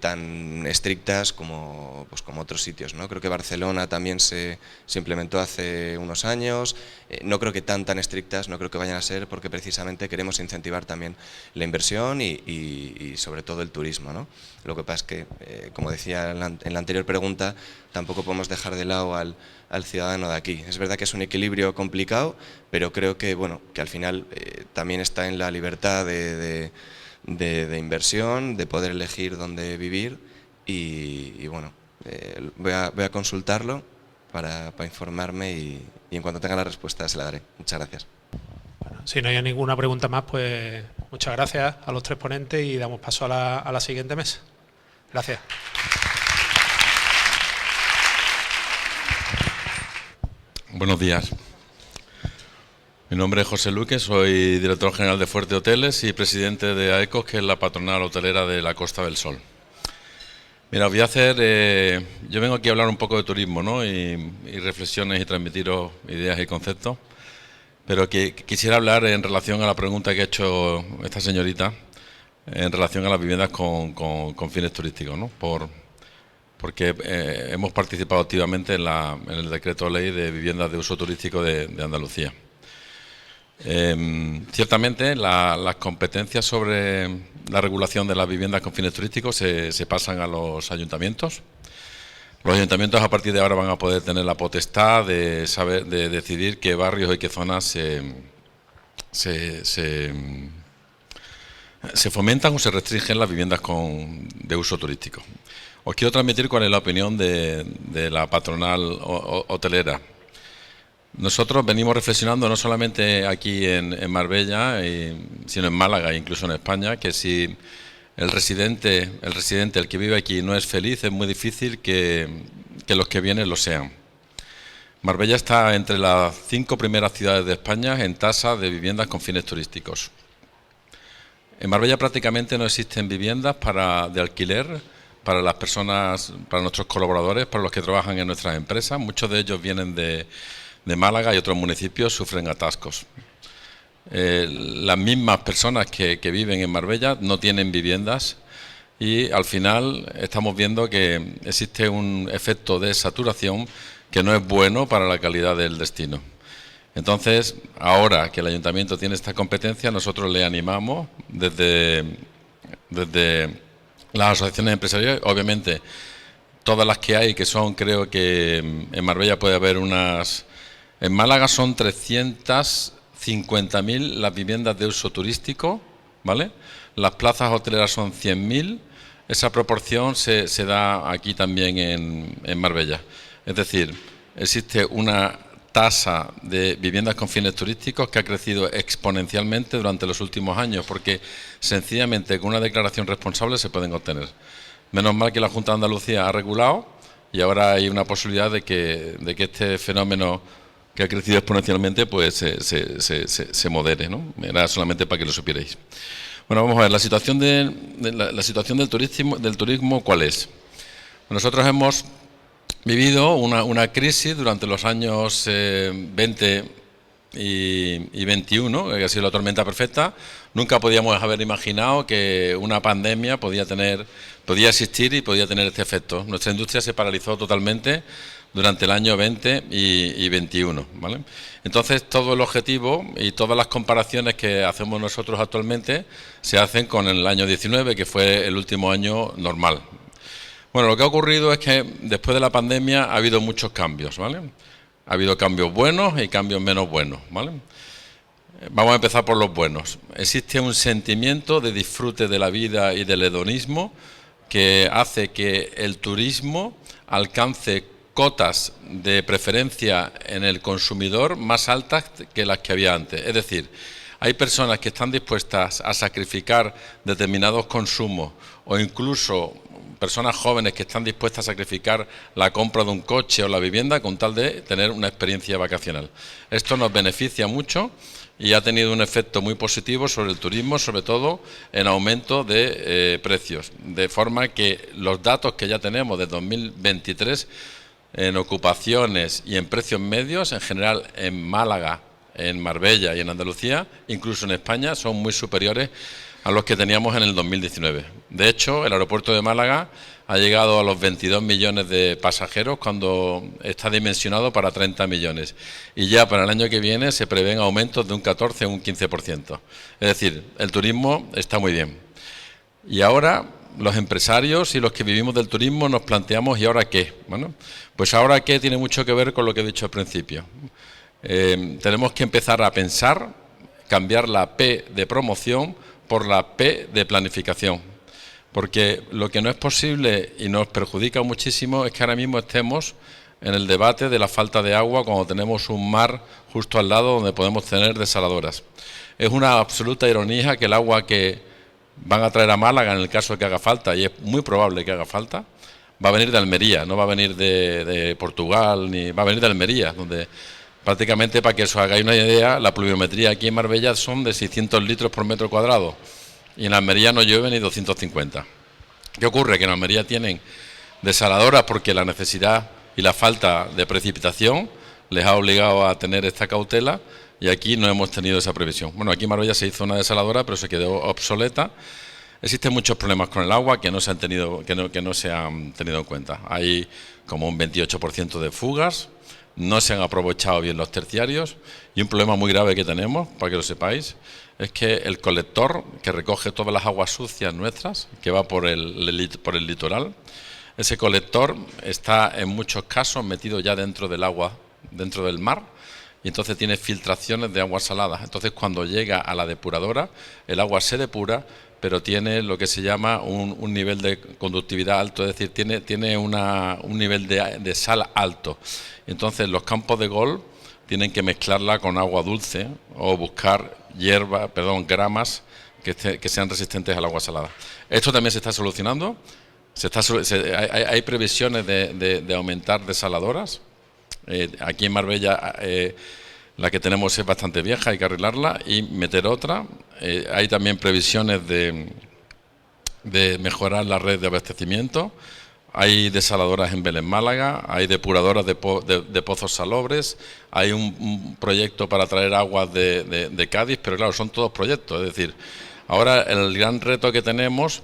tan estrictas como otros sitios, ¿no? Creo que Barcelona también se implementó hace unos años, no creo que tan estrictas, no creo que vayan a ser, porque precisamente queremos incentivar también la inversión y sobre todo el turismo, ¿no? Lo que pasa es que, como decía en la anterior pregunta, tampoco podemos dejar de lado al ciudadano de aquí. Es verdad que es un equilibrio complicado, pero creo que, bueno, que al final también está en la libertad de inversión, de poder elegir dónde vivir y bueno, voy a consultarlo para informarme y en cuanto tenga la respuesta se la daré. Muchas gracias. Bueno, si no hay ninguna pregunta más, pues muchas gracias a los tres ponentes y damos paso a la siguiente mesa. Gracias. Buenos días. Mi nombre es José Luque, soy director general de Fuerte Hoteles y presidente de AECOS, que es la patronal hotelera de la Costa del Sol. Mira, yo vengo aquí a hablar un poco de turismo, ¿no? y reflexiones y transmitiros ideas y conceptos, pero quisiera hablar en relación a la pregunta que ha hecho esta señorita, en relación a las viviendas con fines turísticos, ¿no? Porque hemos participado activamente en el decreto ley de viviendas de uso turístico de Andalucía. Ciertamente las competencias sobre la regulación de las viviendas con fines turísticos se pasan a los ayuntamientos. Los ayuntamientos a partir de ahora van a poder tener la potestad de decidir qué barrios y qué zonas se fomentan o se restringen las viviendas de uso turístico. Os quiero transmitir cuál es la opinión de la patronal hotelera. Nosotros venimos reflexionando no solamente aquí en Marbella, sino en Málaga e incluso en España, que si el residente, el que vive aquí, no es feliz, es muy difícil que los que vienen lo sean. Marbella está entre las 5 primeras ciudades de España en tasa de viviendas con fines turísticos. En Marbella prácticamente no existen viviendas de alquiler para las personas, para nuestros colaboradores, para los que trabajan en nuestras empresas. Muchos de ellos vienen de Málaga y otros municipios sufren atascos. Las mismas personas que viven en Marbella no tienen viviendas y al final estamos viendo que existe un efecto de saturación que no es bueno para la calidad del destino. Entonces, ahora que el Ayuntamiento tiene esta competencia, nosotros le animamos desde las asociaciones empresariales, obviamente todas las que hay, que son, creo que en Marbella puede haber unas... En Málaga son 350.000 las viviendas de uso turístico, ¿vale? Las plazas hoteleras son 100.000, esa proporción se da aquí también en Marbella. Es decir, existe una tasa de viviendas con fines turísticos que ha crecido exponencialmente durante los últimos años, porque sencillamente con una declaración responsable se pueden obtener. Menos mal que la Junta de Andalucía ha regulado y ahora hay una posibilidad de que este fenómeno que ha crecido exponencialmente pues se modere, ¿no? Era solamente para que lo supierais. Bueno, vamos a ver, la situación del turismo, ¿cuál es? Nosotros hemos vivido una crisis durante los años 20 y 21, que ha sido la tormenta perfecta. Nunca podíamos haber imaginado que una pandemia podía existir y podía tener este efecto. Nuestra industria se paralizó totalmente durante el año 20 y 21, ¿vale? Entonces, todo el objetivo y todas las comparaciones que hacemos nosotros actualmente se hacen con el año 19, que fue el último año normal. Bueno, lo que ha ocurrido es que después de la pandemia ha habido muchos cambios, ¿vale? Ha habido cambios buenos y cambios menos buenos, ¿vale? Vamos a empezar por los buenos. Existe un sentimiento de disfrute de la vida y del hedonismo que hace que el turismo alcance cotas de preferencia en el consumidor más altas que las que había antes. Es decir, hay personas que están dispuestas a sacrificar determinados consumos o incluso personas jóvenes que están dispuestas a sacrificar la compra de un coche o la vivienda con tal de tener una experiencia vacacional. Esto nos beneficia mucho y ha tenido un efecto muy positivo sobre el turismo, sobre todo en aumento de precios, de forma que los datos que ya tenemos de 2023 en ocupaciones y en precios medios, en general en Málaga, en Marbella y en Andalucía, incluso en España, son muy superiores a los que teníamos en el 2019. De hecho, el aeropuerto de Málaga ha llegado a los 22 millones de pasajeros cuando está dimensionado para 30 millones. Y ya para el año que viene se prevén aumentos de un 14 o un 15%. Es decir, el turismo está muy bien. Y ahora los empresarios y los que vivimos del turismo nos planteamos, ¿y ahora qué? Bueno, pues ahora qué tiene mucho que ver con lo que he dicho al principio. Tenemos que empezar a pensar, cambiar la P de promoción por la P de planificación, porque lo que no es posible y nos perjudica muchísimo es que ahora mismo estemos en el debate de la falta de agua cuando tenemos un mar justo al lado donde podemos tener desaladoras. Es una absoluta ironía que el agua que van a traer a Málaga en el caso de que haga falta, y es muy probable que haga falta, va a venir de Almería, no va a venir de Portugal, ni va a venir de Almería, donde prácticamente, para que os hagáis una idea, la pluviometría aquí en Marbella son de 600 litros por metro cuadrado y en Almería no llueve ni 250. ¿Qué ocurre? Que en Almería tienen desaladoras porque la necesidad y la falta de precipitación les ha obligado a tener esta cautela y aquí no hemos tenido esa previsión. Bueno, aquí en Marbella se hizo una desaladora pero se quedó obsoleta. Existen muchos problemas con el agua que no se han tenido en cuenta. Hay como un 28% de fugas. no se han aprovechado bien los terciarios, y un problema muy grave que tenemos, para que lo sepáis, es que el colector que recoge todas las aguas sucias nuestras, que va por el litoral, ese colector está en muchos casos metido ya dentro del agua, dentro del mar, y entonces tiene filtraciones de aguas saladas. Entonces cuando llega a la depuradora, el agua se depura, pero tiene lo que se llama un nivel de conductividad alto, es decir, tiene un nivel de sal alto. Entonces los campos de golf tienen que mezclarla con agua dulce o buscar gramas que sean resistentes al agua salada. Esto también se está solucionando. Hay previsiones de aumentar desaladoras. Aquí en Marbella la que tenemos es bastante vieja, hay que arreglarla y meter otra. Hay también previsiones de mejorar la red de abastecimiento. Hay desaladoras en Vélez, Málaga, hay depuradoras de pozos salobres, hay un proyecto para traer aguas de Cádiz, pero claro, son todos proyectos. Es decir, ahora el gran reto que tenemos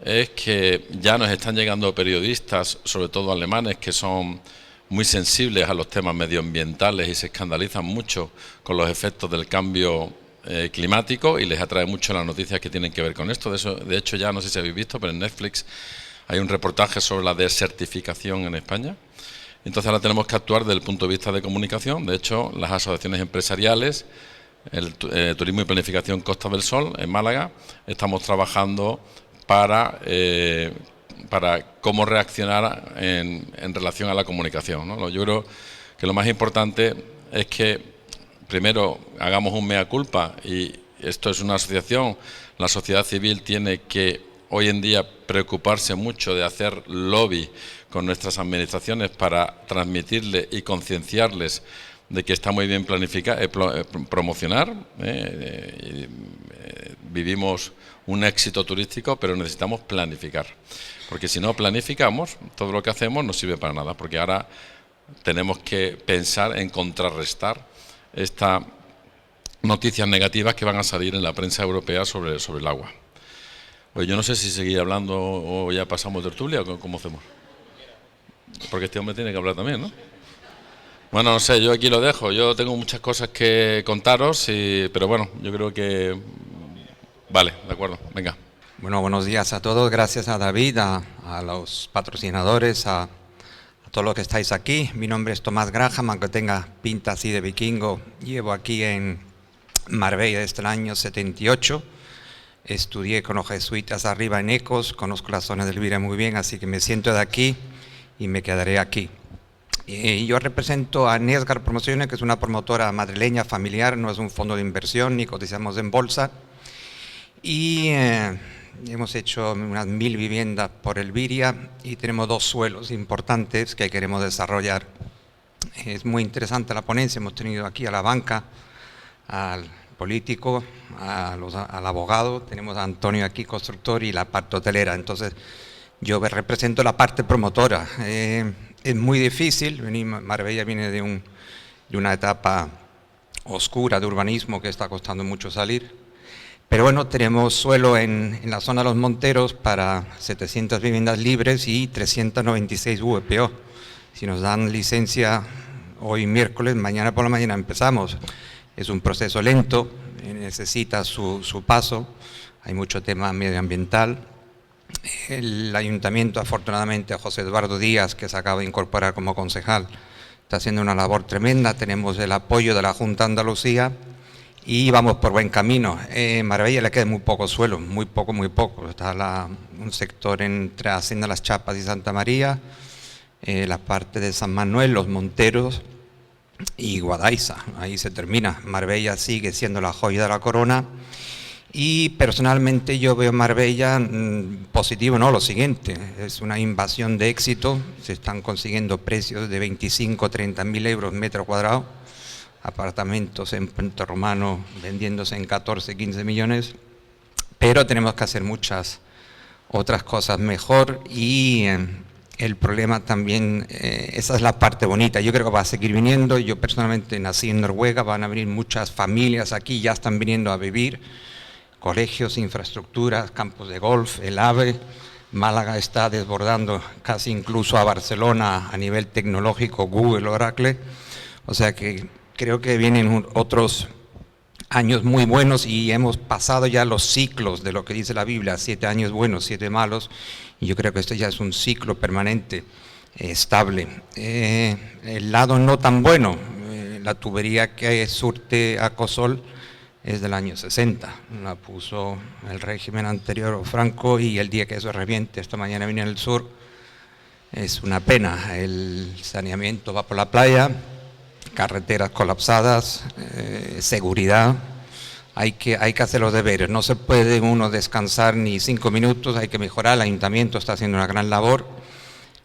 es que ya nos están llegando periodistas, sobre todo alemanes, que son muy sensibles a los temas medioambientales y se escandalizan mucho con los efectos del cambio climático, y les atrae mucho las noticias que tienen que ver con esto. De hecho, ya no sé si habéis visto, pero en Netflix hay un reportaje sobre la desertificación en España. Entonces ahora tenemos que actuar desde el punto de vista de comunicación. De hecho, las asociaciones empresariales, el Turismo y Planificación Costa del Sol, en Málaga, estamos trabajando para cómo reaccionar en relación a la comunicación, ¿no? Yo creo que lo más importante es que primero hagamos un mea culpa, y esto es una asociación, la sociedad civil tiene que hoy en día preocuparse mucho de hacer lobby con nuestras administraciones para transmitirles y concienciarles de que está muy bien promocionar. Vivimos un éxito turístico, pero necesitamos planificar, porque si no planificamos, todo lo que hacemos no sirve para nada, porque ahora tenemos que pensar en contrarrestar estas noticias negativas que van a salir en la prensa europea sobre el agua. Pues yo no sé si seguir hablando o ya pasamos tertulia o cómo hacemos. Porque este hombre tiene que hablar también, ¿no? Bueno, no sé, yo aquí lo dejo. Yo tengo muchas cosas que contaros, pero bueno, yo creo que... Vale, de acuerdo, venga. Bueno, buenos días a todos. Gracias a David, a los patrocinadores, a todos los que estáis aquí. Mi nombre es Tomás Graham, aunque tenga pinta así de vikingo. Llevo aquí en Marbella desde el año 78. Estudié con los jesuitas arriba en Ecos, conozco la zona del Elvira muy bien, así que me siento de aquí y me quedaré aquí. Yo represento a Nesgar Promociones, que es una promotora madrileña familiar, no es un fondo de inversión ni cotizamos en bolsa. Y hemos hecho unas 1000 viviendas por Elviria y tenemos 2 suelos importantes que queremos desarrollar. Es muy interesante la ponencia, hemos tenido aquí a la banca, al político, al abogado, tenemos a Antonio aquí, constructor, y la parte hotelera. Entonces yo represento la parte promotora. Es muy difícil, Marbella viene de una etapa oscura de urbanismo que está costando mucho salir, pero bueno, tenemos suelo en la zona de Los Monteros para 700 viviendas libres y 396 VPO. Si nos dan licencia hoy miércoles, mañana por la mañana empezamos. Es un proceso lento, necesita su paso, hay mucho tema medioambiental. El ayuntamiento, afortunadamente, a José Eduardo Díaz, que se acaba de incorporar como concejal, está haciendo una labor tremenda. Tenemos el apoyo de la Junta de Andalucía y vamos por buen camino. Marbella le queda muy poco suelo, muy poco. Está un sector entre Hacienda Las Chapas y Santa María, la parte de San Manuel, Los Monteros y Guadaiza, ahí se termina. Marbella sigue siendo la joya de la corona, y personalmente yo veo Marbella positivo, no, lo siguiente, es una invasión de éxito. Se están consiguiendo precios de 25-30 mil euros metro cuadrado, apartamentos en Puente Romano vendiéndose en 14-15 millones, pero tenemos que hacer muchas otras cosas mejor. Y el problema también, esa es la parte bonita, yo creo que va a seguir viniendo. Yo personalmente nací en Noruega, van a venir muchas familias aquí, ya están viniendo a vivir, colegios, infraestructuras, campos de golf, el AVE, Málaga está desbordando casi incluso a Barcelona a nivel tecnológico, Google, Oracle. O sea que creo que vienen otros años muy buenos y hemos pasado ya los ciclos de lo que dice la Biblia, 7 años buenos, 7 malos, y yo creo que esto ya es un ciclo permanente, estable. El lado no tan bueno, la tubería que surte a Cosol es del año 60, la puso el régimen anterior o Franco, y el día que eso reviente, esta mañana vine al sur, es una pena. El saneamiento va por la playa, carreteras colapsadas, seguridad. Hay que hacer los deberes, no se puede uno descansar ni 5 minutos, hay que mejorar. El ayuntamiento está haciendo una gran labor,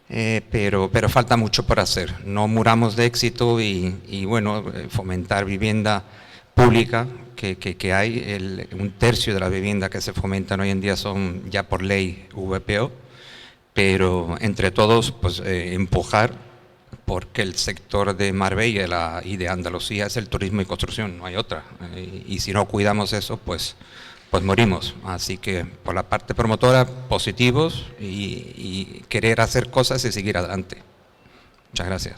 pero falta mucho por hacer. No muramos de éxito y bueno, fomentar vivienda pública, que hay un tercio de la vivienda que se fomentan hoy en día son ya por ley VPO, pero entre todos pues empujar, porque el sector de Marbella y de Andalucía es el turismo y construcción, no hay otra, y si no cuidamos eso pues morimos. Así que por la parte promotora, positivos y querer hacer cosas y seguir adelante. Muchas gracias.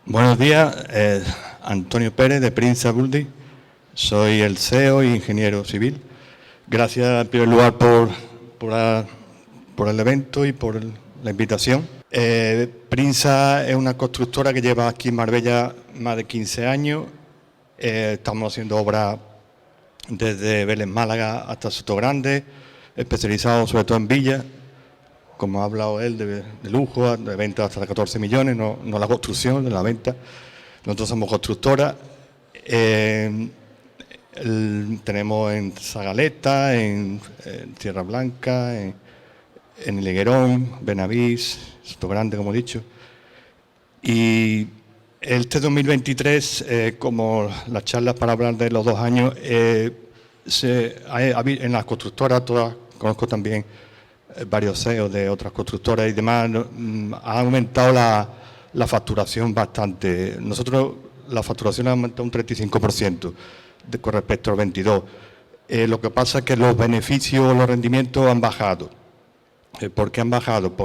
Buenos días, Antonio Pérez de Prince Building, soy el CEO e ingeniero civil. Gracias en primer lugar por el evento y por la invitación. Prinsa es una constructora que lleva aquí en Marbella más de 15 años. Estamos haciendo obras desde Vélez Málaga hasta Sotogrande, especializados sobre todo en villas, como ha hablado él, de lujo, de venta hasta 14 millones, no la construcción, de la venta. Nosotros somos constructora. Tenemos en Zagaleta, en Tierra Blanca, en El Higuerón, Benavís, Sotogrande, como he dicho. Y este 2023, como las charlas para hablar de los 2 años, en las constructoras, todas conozco también varios CEOs de otras constructoras y demás, ha aumentado la facturación bastante. Nosotros la facturación ha aumentado un 35% con respecto al 22. Lo que pasa es que los beneficios, los rendimientos han bajado. ¿Por qué han bajado?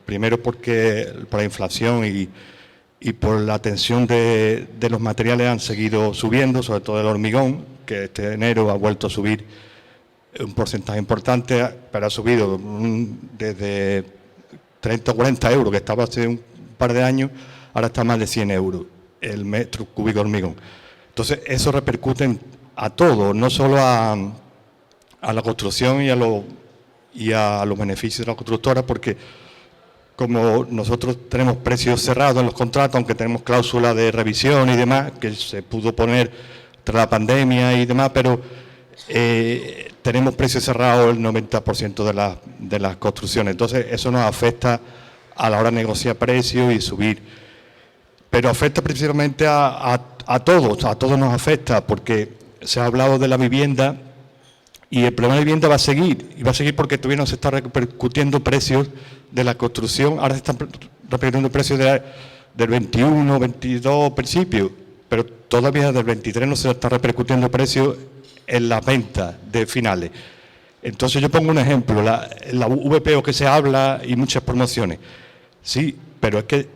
Primero porque por la inflación y por la tensión de los materiales han seguido subiendo, sobre todo el hormigón, que este enero ha vuelto a subir un porcentaje importante, pero ha subido desde 30 o 40 euros, que estaba hace un par de años, ahora está más de 100 euros el metro cúbico de hormigón. Entonces, eso repercute a todo, no solo a la construcción y a los beneficios de la constructora, porque como nosotros tenemos precios cerrados en los contratos, aunque tenemos cláusulas de revisión y demás, que se pudo poner tras la pandemia y demás, pero tenemos precios cerrados el 90% de las construcciones. Entonces, eso nos afecta a la hora de negociar precios y subir. Pero afecta principalmente a todos nos afecta, porque se ha hablado de la vivienda y el problema de la vivienda va a seguir, y va a seguir porque todavía no se están repercutiendo precios de la construcción, ahora se están repercutiendo precios del 21, 22 principio, pero todavía del 23 no se está repercutiendo precios en las ventas de finales. Entonces yo pongo un ejemplo, la VPO que se habla y muchas promociones, sí, pero es que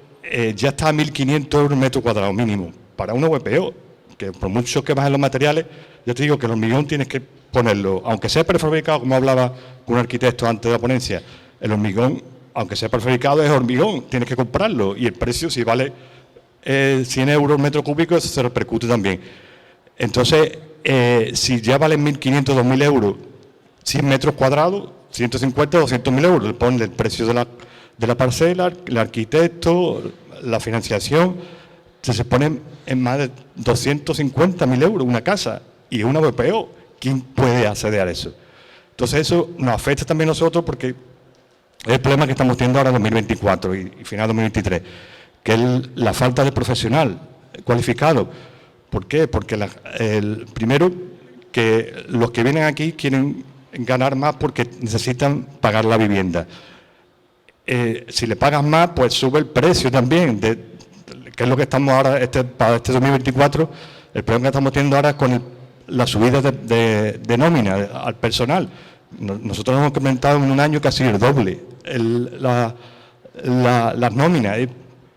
ya está a 1.500 euros metro cuadrado mínimo para una VPO, que por mucho que bajen los materiales, yo te digo que el hormigón tienes que ponerlo, aunque sea prefabricado, como hablaba con un arquitecto antes de la ponencia, el hormigón, aunque sea prefabricado, es hormigón, tienes que comprarlo, y el precio, si vale 100 euros metro cúbico, eso se repercute también. Entonces, si ya valen 1.500, 2.000 euros, 100 metros cuadrados, 150, 200.000 euros, le ponen el precio de la parcela, el arquitecto, la financiación, se ponen en más de 250.000 euros una casa y una VPO. ¿Quién puede acceder a eso? Entonces eso nos afecta también a nosotros porque es el problema que estamos teniendo ahora en 2024 y final 2023, que es la falta de profesional cualificado. ¿Por qué? Porque primero que los que vienen aquí quieren ganar más porque necesitan pagar la vivienda. Si le pagas más, pues sube el precio también, que es lo que estamos ahora para este 2024, El problema que estamos teniendo ahora es con la subida de nómina al personal. Nosotros hemos incrementado en un año casi el doble las nóminas,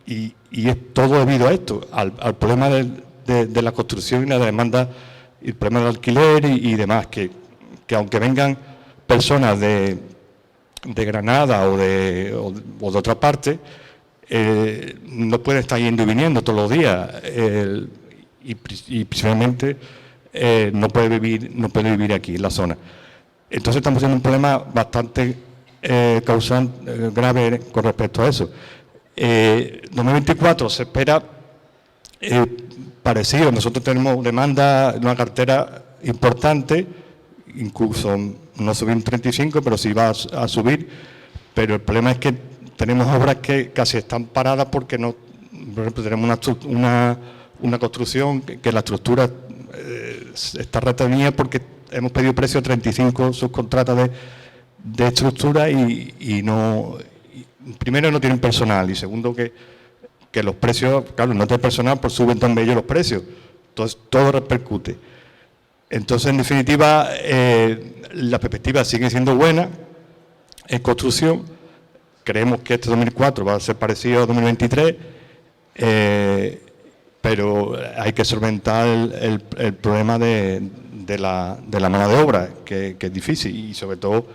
y es todo debido a esto, al problema de la construcción y la demanda, y el problema del alquiler y demás, que aunque vengan personas de Granada o de otra parte, no pueden estar yendo y viniendo todos los días, y principalmente no puede vivir aquí en la zona. Entonces estamos teniendo un problema bastante grave con respecto a eso. 2024 se espera parecido. Nosotros tenemos demanda de una cartera importante, incluso no subir un 35, pero sí va a subir. Pero el problema es que tenemos obras que casi están paradas porque no, por ejemplo, tenemos una construcción que la estructura está retenida porque hemos pedido precio a 35 subcontratas de estructura y no, primero no tienen personal, y segundo que los precios, claro, no tienen personal, pues suben también ellos los precios. Entonces todo repercute. Entonces, en definitiva, la perspectiva sigue siendo buena en construcción. Creemos que este 2004 va a ser parecido a 2023, pero hay que solventar el problema de la mano de obra, que es difícil, y sobre todo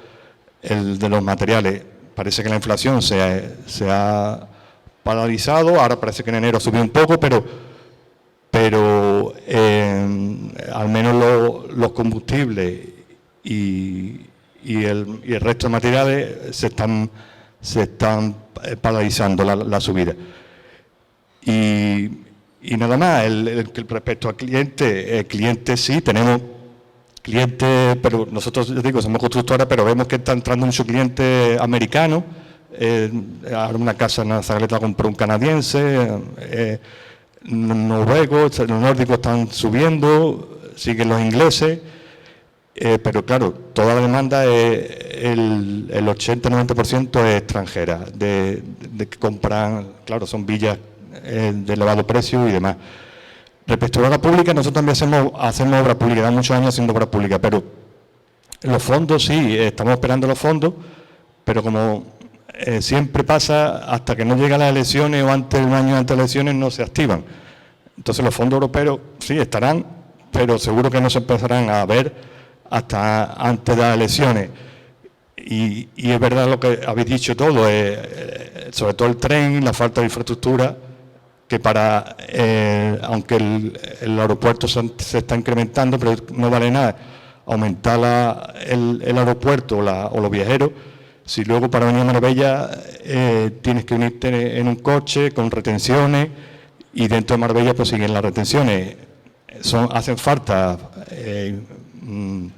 el de los materiales. Parece que la inflación se ha paralizado, ahora parece que en enero subió un poco, pero al menos los combustibles y el resto de materiales se están paralizando la subida. Y nada más, respecto al cliente, el cliente sí, tenemos clientes, pero nosotros, yo digo, somos constructoras, pero vemos que está entrando mucho cliente americano. Ahora una casa en la Zagaleta compró un canadiense, noruegos, los nórdicos están subiendo, siguen los ingleses, pero claro, toda la demanda el 80-90% es extranjera, de que compran, claro, son villas de elevado precio y demás. Respecto a la obra pública, nosotros también hacemos obra pública, llevamos muchos años haciendo obra pública, pero los fondos sí, estamos esperando los fondos, pero como siempre pasa, hasta que no llegan las elecciones o un año antes de las elecciones no se activan. Entonces los fondos europeos sí estarán, pero seguro que no se empezarán a ver hasta antes de las elecciones. Y es verdad lo que habéis dicho todo, sobre todo el tren, la falta de infraestructura, que aunque el aeropuerto se está incrementando, pero no vale nada aumentar el aeropuerto o los viajeros, si luego para venir a Marbella tienes que unirte en un coche con retenciones, y dentro de Marbella pues siguen las retenciones. Hacen falta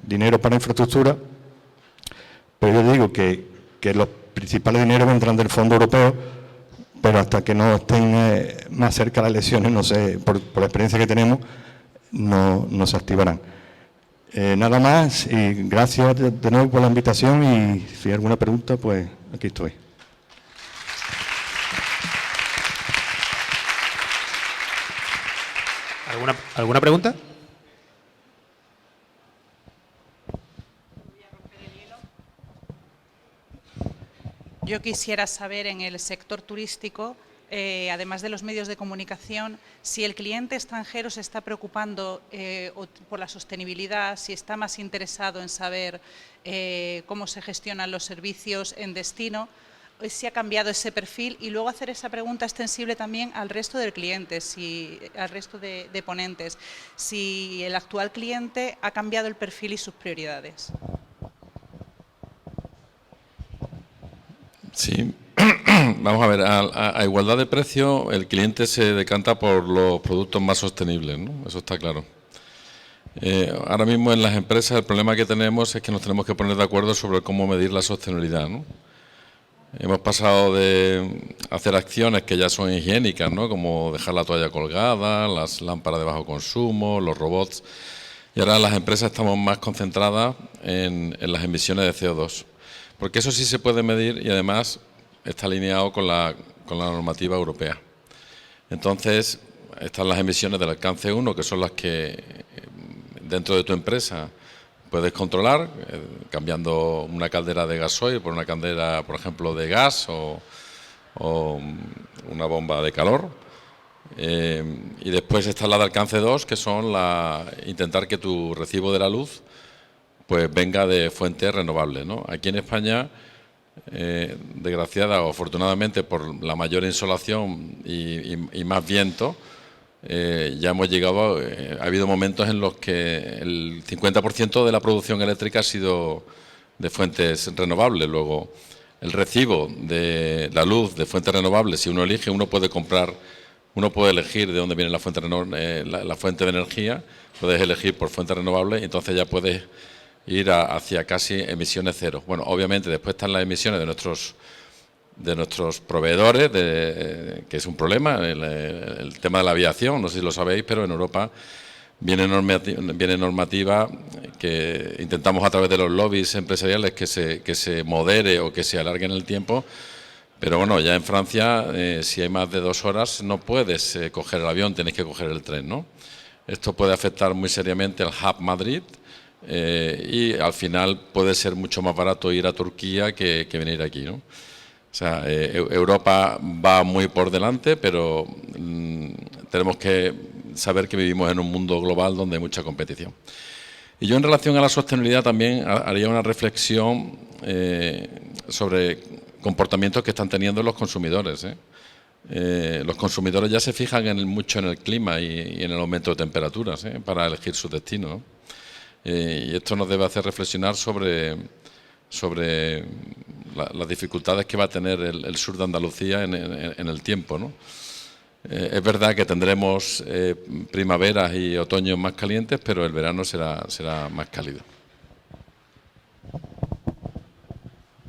dinero para infraestructura, pero yo digo que los principales dineros vendrán del Fondo Europeo, pero hasta que no estén más cerca las elecciones, no sé, por la experiencia que tenemos, no se activarán. Nada más, y gracias de nuevo por la invitación, y si hay alguna pregunta, pues aquí estoy. ¿Alguna pregunta? Yo quisiera saber, en el sector turístico, además de los medios de comunicación, si el cliente extranjero se está preocupando por la sostenibilidad, si está más interesado en saber cómo se gestionan los servicios en destino, si ha cambiado ese perfil, y luego hacer esa pregunta extensible también al resto del cliente, al resto de ponentes, si el actual cliente ha cambiado el perfil y sus prioridades. Sí, vamos a ver, a igualdad de precio el cliente se decanta por los productos más sostenibles, ¿no? Eso está claro. Ahora mismo en las empresas el problema que tenemos es que nos tenemos que poner de acuerdo sobre cómo medir la sostenibilidad, ¿no? Hemos pasado de hacer acciones que ya son higiénicas, ¿no? Como dejar la toalla colgada, las lámparas de bajo consumo, los robots, y ahora las empresas estamos más concentradas en las emisiones de CO2. Porque eso sí se puede medir y además está alineado con la normativa europea. Entonces, están las emisiones del alcance 1, que son las que dentro de tu empresa puedes controlar, cambiando una caldera de gasoil por una caldera, por ejemplo, de gas o una bomba de calor. Y después está la de alcance 2, que son intentar que tu recibo de la luz pues venga de fuentes renovables, ¿no? Aquí en España, desgraciada o afortunadamente por la mayor insolación y más viento, ya hemos llegado, ha habido momentos en los que el 50% de la producción eléctrica ha sido de fuentes renovables. Luego, el recibo de la luz de fuentes renovables, si uno elige, uno puede elegir de dónde viene la fuente de energía, puedes elegir por fuentes renovables y entonces ya puedes ir hacia casi emisiones cero. Bueno, obviamente después están las emisiones de nuestros proveedores, que es un problema, el tema de la aviación, no sé si lo sabéis, pero en Europa viene normativa que intentamos a través de los lobbies empresariales que se modere o que se alargue en el tiempo, pero bueno, ya en Francia, si hay más de 2 horas, no puedes coger el avión, tienes que coger el tren, ¿no? Esto puede afectar muy seriamente al Hub Madrid, y al final puede ser mucho más barato ir a Turquía que venir aquí, ¿no? O sea, Europa va muy por delante, pero tenemos que saber que vivimos en un mundo global donde hay mucha competición. Y yo en relación a la sostenibilidad también haría una reflexión sobre comportamientos que están teniendo los consumidores, los consumidores ya se fijan mucho en el clima y en el aumento de temperaturas para elegir su destino, ¿no? Y esto nos debe hacer reflexionar sobre las dificultades que va a tener el sur de Andalucía en el tiempo, ¿no? Es verdad que tendremos primaveras y otoños más calientes, pero el verano será más cálido.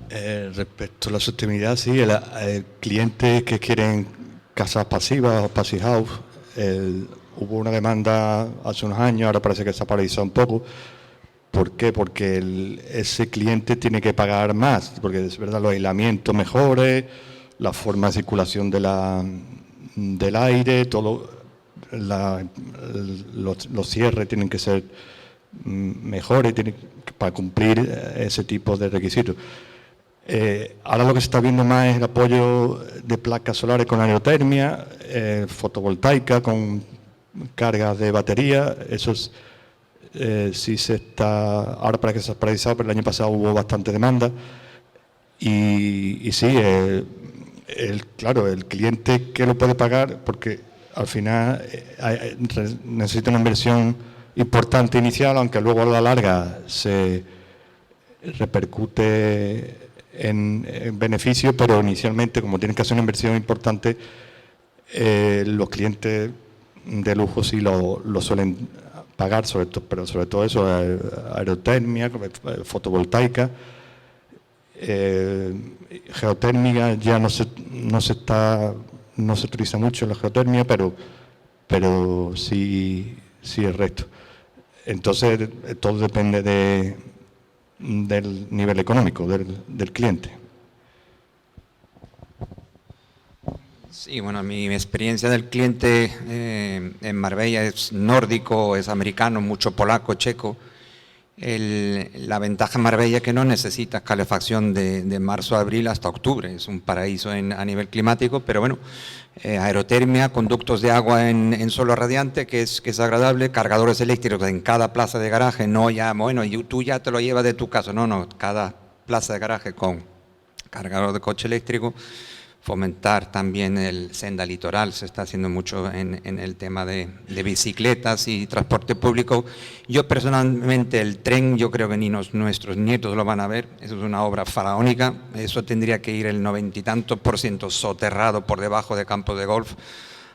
Respecto a la sostenibilidad, sí, el cliente que quieren casas pasivas o passive house, hubo una demanda hace unos años, ahora parece que se ha paralizado un poco. ¿Por qué? Porque ese cliente tiene que pagar más, porque es verdad, los aislamientos mejores, la forma de circulación del aire, todo, los cierres tienen que ser mejores para cumplir ese tipo de requisitos. Ahora lo que se está viendo más es el apoyo de placas solares con aerotermia, fotovoltaica con cargas de batería. Eso es, sí se está, ahora parece que se ha paralizado, pero el año pasado hubo bastante demanda. Y sí, claro, el cliente que lo puede pagar, porque al final necesita una inversión importante inicial, aunque luego a la larga se repercute en beneficio, pero inicialmente, como tienen que hacer una inversión importante, los clientes de lujo sí lo suelen pagar, pero sobre todo eso, aerotermia, fotovoltaica, geotérmica ya no se utiliza mucho la geotérmica, pero sí el resto. Entonces todo depende del nivel económico del cliente. Sí, bueno, mi experiencia del cliente en Marbella es nórdico, es americano, mucho polaco, checo. La ventaja en Marbella es que no necesita calefacción de marzo a abril hasta octubre, es un paraíso a nivel climático, pero bueno, aerotermia, conductos de agua en suelo radiante, que es agradable, cargadores eléctricos en cada plaza de garaje, no ya, bueno, y tú ya te lo llevas de tu casa, no, cada plaza de garaje con cargador de coche eléctrico. Fomentar también el senda litoral, se está haciendo mucho en el tema de bicicletas y transporte público. Yo personalmente el tren, yo creo que ni nuestros nietos lo van a ver, eso es una obra faraónica, eso tendría que ir el 90 y tantos % soterrado por debajo de campos de golf,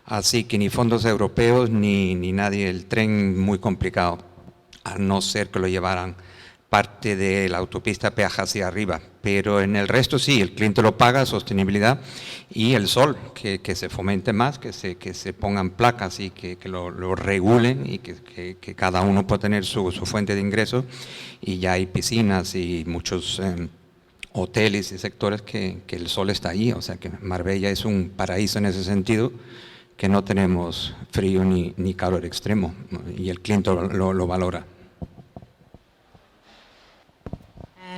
así que ni fondos europeos ni nadie, el tren muy complicado, a no ser que lo llevaran parte de la autopista peaje hacia arriba, pero en el resto sí, el cliente lo paga, sostenibilidad, y el sol, que se fomente más, que se pongan placas y que lo regulen y que cada uno pueda tener su fuente de ingresos, y ya hay piscinas y muchos hoteles y sectores que el sol está allí, o sea que Marbella es un paraíso en ese sentido, que no tenemos frío ni calor extremo, y el cliente lo valora.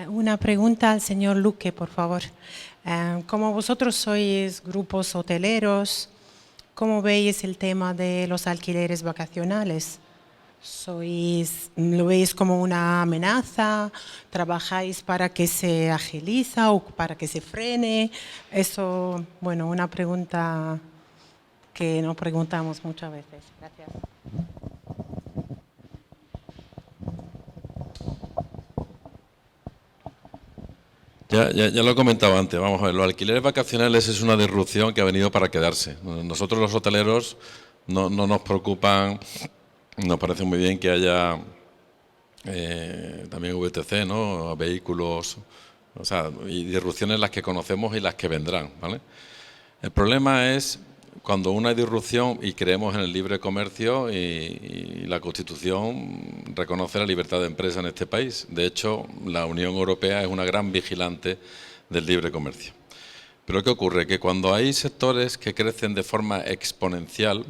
Una pregunta al señor Luque, por favor. Como vosotros sois grupos hoteleros, ¿cómo veis el tema de los alquileres vacacionales? ¿Lo veis como una amenaza? ¿Trabajáis para que se agilice o para que se frene? Eso, bueno, una pregunta que nos preguntamos muchas veces. Gracias. Ya lo he comentado antes, vamos a ver, los alquileres vacacionales es una disrupción que ha venido para quedarse. Nosotros los hoteleros no nos preocupan, nos parece muy bien que haya también VTC, ¿no? Vehículos, o sea, y disrupciones las que conocemos y las que vendrán, ¿vale? El problema es cuando una disrupción, y creemos en el libre comercio y la Constitución reconoce la libertad de empresa en este país. De hecho, la Unión Europea es una gran vigilante del libre comercio. Pero ¿qué ocurre? Que cuando hay sectores que crecen de forma exponencial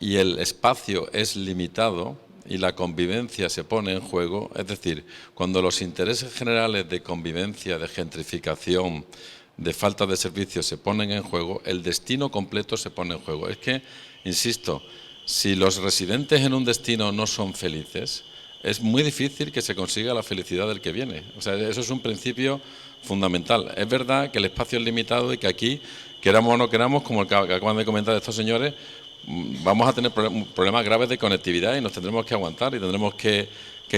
y el espacio es limitado y la convivencia se pone en juego, es decir, cuando los intereses generales de convivencia, de gentrificación, de falta de servicios se ponen en juego, el destino completo se pone en juego. Es que, insisto, si los residentes en un destino no son felices, es muy difícil que se consiga la felicidad del que viene. O sea, eso es un principio fundamental. Es verdad que el espacio es limitado y que aquí, queramos o no queramos, como el que acaban de comentar estos señores, vamos a tener problemas graves de conectividad y nos tendremos que aguantar y tendremos que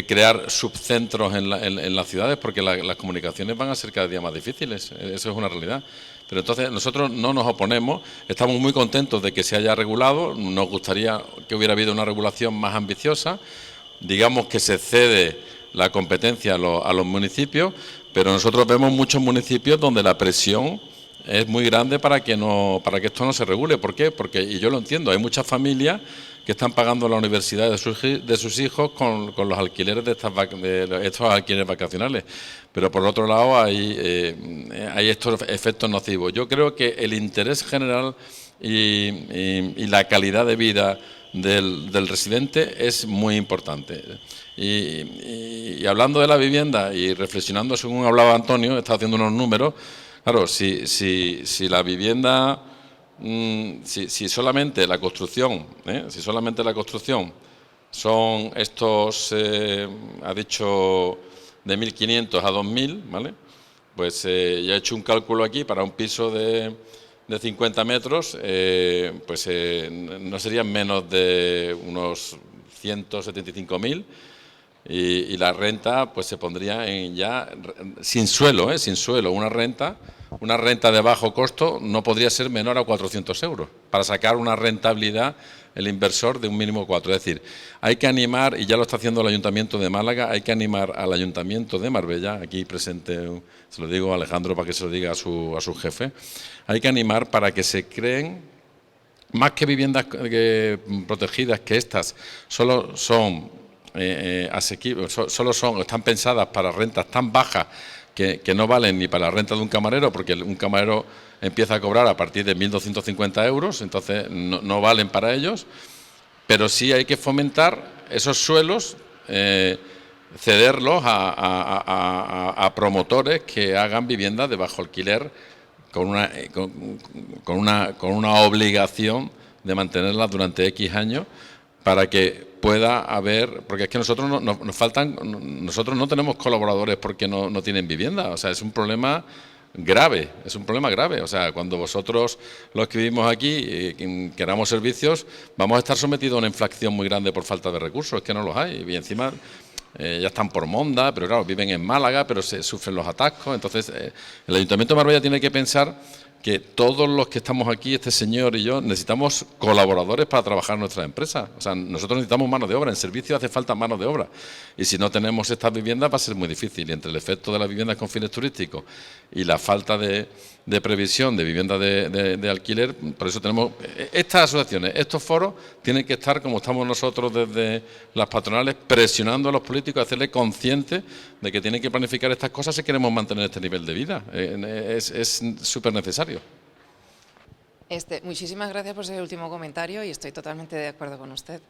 crear subcentros en las ciudades porque las comunicaciones van a ser cada día más difíciles, eso es una realidad. Pero entonces nosotros no nos oponemos, estamos muy contentos de que se haya regulado, nos gustaría que hubiera habido una regulación más ambiciosa, digamos que se cede la competencia a los municipios, pero nosotros vemos muchos municipios donde la presión es muy grande para que esto no se regule. ¿Por qué? Porque, y yo lo entiendo, hay muchas familias que están pagando la universidad de sus hijos con los alquileres de estos alquileres vacacionales. Pero por otro lado hay estos efectos nocivos. Yo creo que el interés general y la calidad de vida del residente es muy importante. Y hablando de la vivienda y reflexionando según hablaba Antonio, está haciendo unos números. Claro, si la vivienda, si solamente la construcción, son estos, ha dicho, de 1.500 a 2.000, ¿vale? Pues ya he hecho un cálculo aquí para un piso de 50 metros, pues no serían menos de unos 175.000. Y la renta pues se pondría en ya sin suelo, una renta de bajo costo no podría ser menor a 400 euros para sacar una rentabilidad el inversor de un mínimo 4. Es decir, hay que animar, y ya lo está haciendo el Ayuntamiento de Málaga, hay que animar al Ayuntamiento de Marbella, aquí presente, se lo digo a Alejandro para que se lo diga a su jefe, hay que animar para que se creen más que viviendas protegidas, que estas solo son asequibles, están pensadas para rentas tan bajas que no valen ni para la renta de un camarero, porque un camarero empieza a cobrar a partir de 1.250 euros, entonces no valen para ellos, pero sí hay que fomentar esos suelos, cederlos a promotores que hagan viviendas de bajo alquiler con una obligación de mantenerlas durante X años, para que pueda haber, porque es que nosotros nosotros no tenemos colaboradores porque no tienen vivienda, o sea, es un problema grave, o sea, cuando vosotros los que vivimos aquí queramos servicios, vamos a estar sometidos a una inflación muy grande por falta de recursos, es que no los hay, y encima ya están por monda, pero claro, viven en Málaga, pero se sufren los atascos, entonces el Ayuntamiento de Marbella tiene que pensar que todos los que estamos aquí, este señor y yo, necesitamos colaboradores para trabajar en nuestras empresas. O sea, nosotros necesitamos mano de obra, en servicio hace falta mano de obra. Y si no tenemos estas viviendas va a ser muy difícil. Y entre el efecto de las viviendas con fines turísticos y la falta de previsión de viviendas de alquiler, por eso tenemos estas asociaciones, estos foros, tienen que estar, como estamos nosotros desde las patronales, presionando a los políticos a hacerles conscientes de que tienen que planificar estas cosas si queremos mantener este nivel de vida. Es súper necesario. Muchísimas gracias por ese último comentario y estoy totalmente de acuerdo con usted.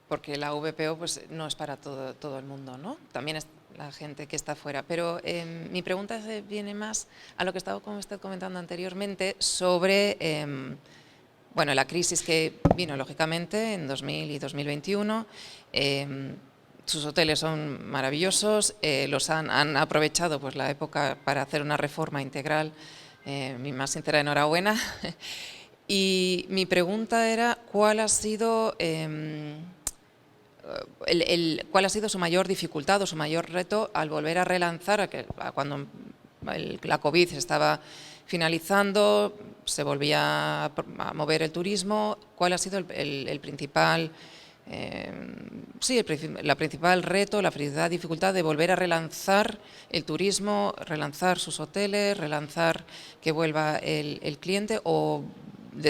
Porque la VPO pues, no es para todo el mundo, ¿no? También es la gente que está fuera. Pero mi pregunta viene más a lo que estaba usted comentando anteriormente sobre bueno, la crisis que vino, lógicamente, en 2000 y 2021. Sus hoteles son maravillosos, los han aprovechado pues, la época para hacer una reforma integral. Mi más sincera enhorabuena. Y mi pregunta era, ¿cuál ha sido su mayor dificultad o su mayor reto al volver a relanzar, cuando la COVID estaba finalizando, se volvía a mover el turismo? ¿Cuál ha sido el principal, la principal reto, la principal dificultad de volver a relanzar el turismo, relanzar sus hoteles, relanzar que vuelva el cliente? ¿O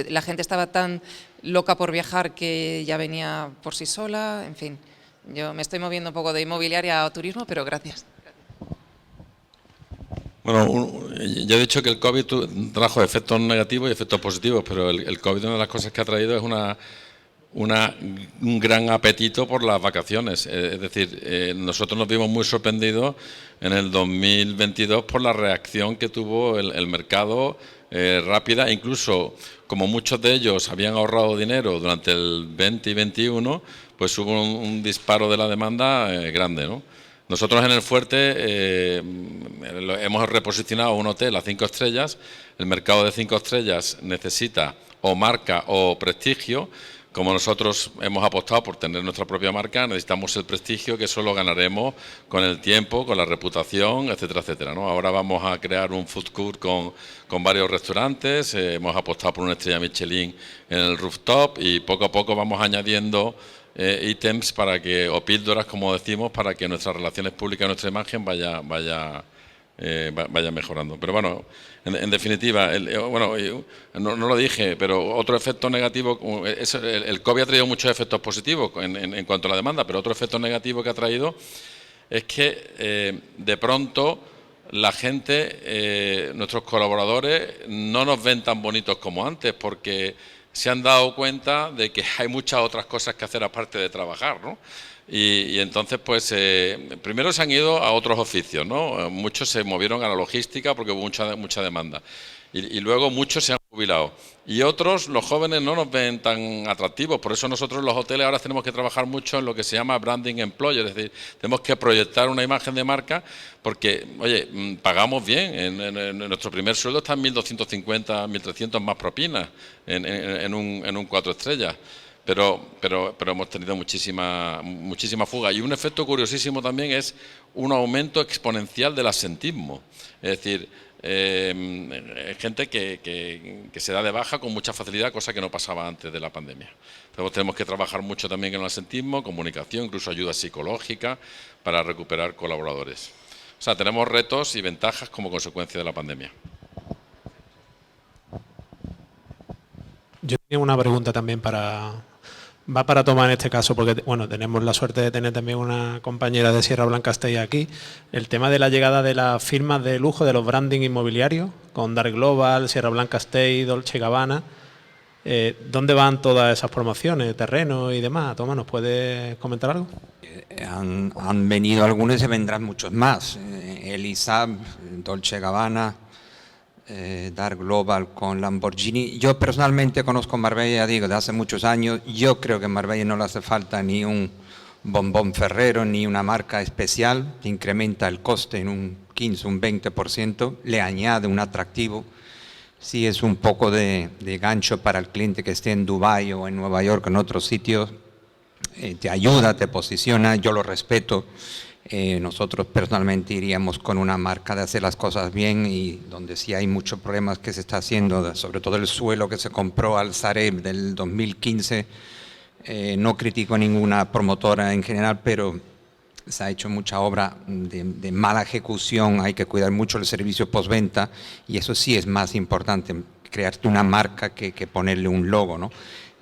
la gente estaba tan loca por viajar que ya venía por sí sola? En fin, yo me estoy moviendo un poco de inmobiliaria a turismo, pero gracias. Bueno, ya he dicho que el COVID trajo efectos negativos y efectos positivos, pero el COVID, una de las cosas que ha traído es un gran apetito por las vacaciones. Es decir, nosotros nos vimos muy sorprendidos en el 2022 por la reacción que tuvo el mercado rápida. Incluso, como muchos de ellos habían ahorrado dinero durante el 20 y 21, pues hubo un disparo de la demanda grande, ¿no? Nosotros en El Fuerte hemos reposicionado un hotel a 5 estrellas. El mercado de 5 estrellas necesita o marca o prestigio. Como nosotros hemos apostado por tener nuestra propia marca, necesitamos el prestigio, que eso lo ganaremos con el tiempo, con la reputación, etcétera, etcétera, ¿no? Ahora vamos a crear un food court con varios restaurantes, hemos apostado por una estrella Michelin en el rooftop y poco a poco vamos añadiendo ítems para que, o píldoras, como decimos, para que nuestras relaciones públicas, nuestra imagen vaya mejorando. Pero bueno, en definitiva, no lo dije, pero otro efecto negativo, el COVID ha traído muchos efectos positivos en cuanto a la demanda, pero otro efecto negativo que ha traído es que de pronto la gente, nuestros colaboradores, no nos ven tan bonitos como antes, porque se han dado cuenta de que hay muchas otras cosas que hacer aparte de trabajar, ¿no? Y entonces, pues, primero se han ido a otros oficios, ¿no? Muchos se movieron a la logística porque hubo mucha demanda. Y luego muchos se han jubilado. Y otros, los jóvenes, no nos ven tan atractivos. Por eso nosotros los hoteles ahora tenemos que trabajar mucho en lo que se llama branding employer. Es decir, tenemos que proyectar una imagen de marca porque, oye, pagamos bien. En nuestro primer sueldo está en 1.250, 1.300 más propinas en un 4 estrellas. Pero hemos tenido muchísima fuga. Y un efecto curiosísimo también es un aumento exponencial del asentismo. Es decir, gente que se da de baja con mucha facilidad, cosa que no pasaba antes de la pandemia. Entonces tenemos que trabajar mucho también en el asentismo, comunicación, incluso ayuda psicológica para recuperar colaboradores. O sea, tenemos retos y ventajas como consecuencia de la pandemia. Yo tenía una pregunta también va para Tomás en este caso, porque bueno, tenemos la suerte de tener también una compañera de Sierra Blanca Stay aquí. El tema de la llegada de las firmas de lujo, de los branding inmobiliarios, con Dark Global, Sierra Blanca Stay, Dolce & Gabbana. ¿Dónde van todas esas promociones, terrenos y demás? Tomás, ¿nos puedes comentar algo? Han venido algunos y vendrán muchos más. Elisab, Dolce & Gabbana, Dark Global con Lamborghini. Yo personalmente conozco Marbella, digo, de hace muchos años. Yo creo que en Marbella no le hace falta ni un bombón Ferrero ni una marca especial. Incrementa el coste en un 15, un 20%, le añade un atractivo. Sí, es un poco de gancho para el cliente que esté en Dubái o en Nueva York, en otros sitios. Te ayuda, te posiciona, yo lo respeto. Nosotros personalmente iríamos con una marca de hacer las cosas bien, y donde sí hay muchos problemas que se está haciendo, sobre todo el suelo que se compró al Sareb del 2015. No critico a ninguna promotora en general, pero se ha hecho mucha obra de mala ejecución. Hay que cuidar mucho el servicio postventa, y eso sí es más importante, crearte una marca que ponerle un logo, ¿no?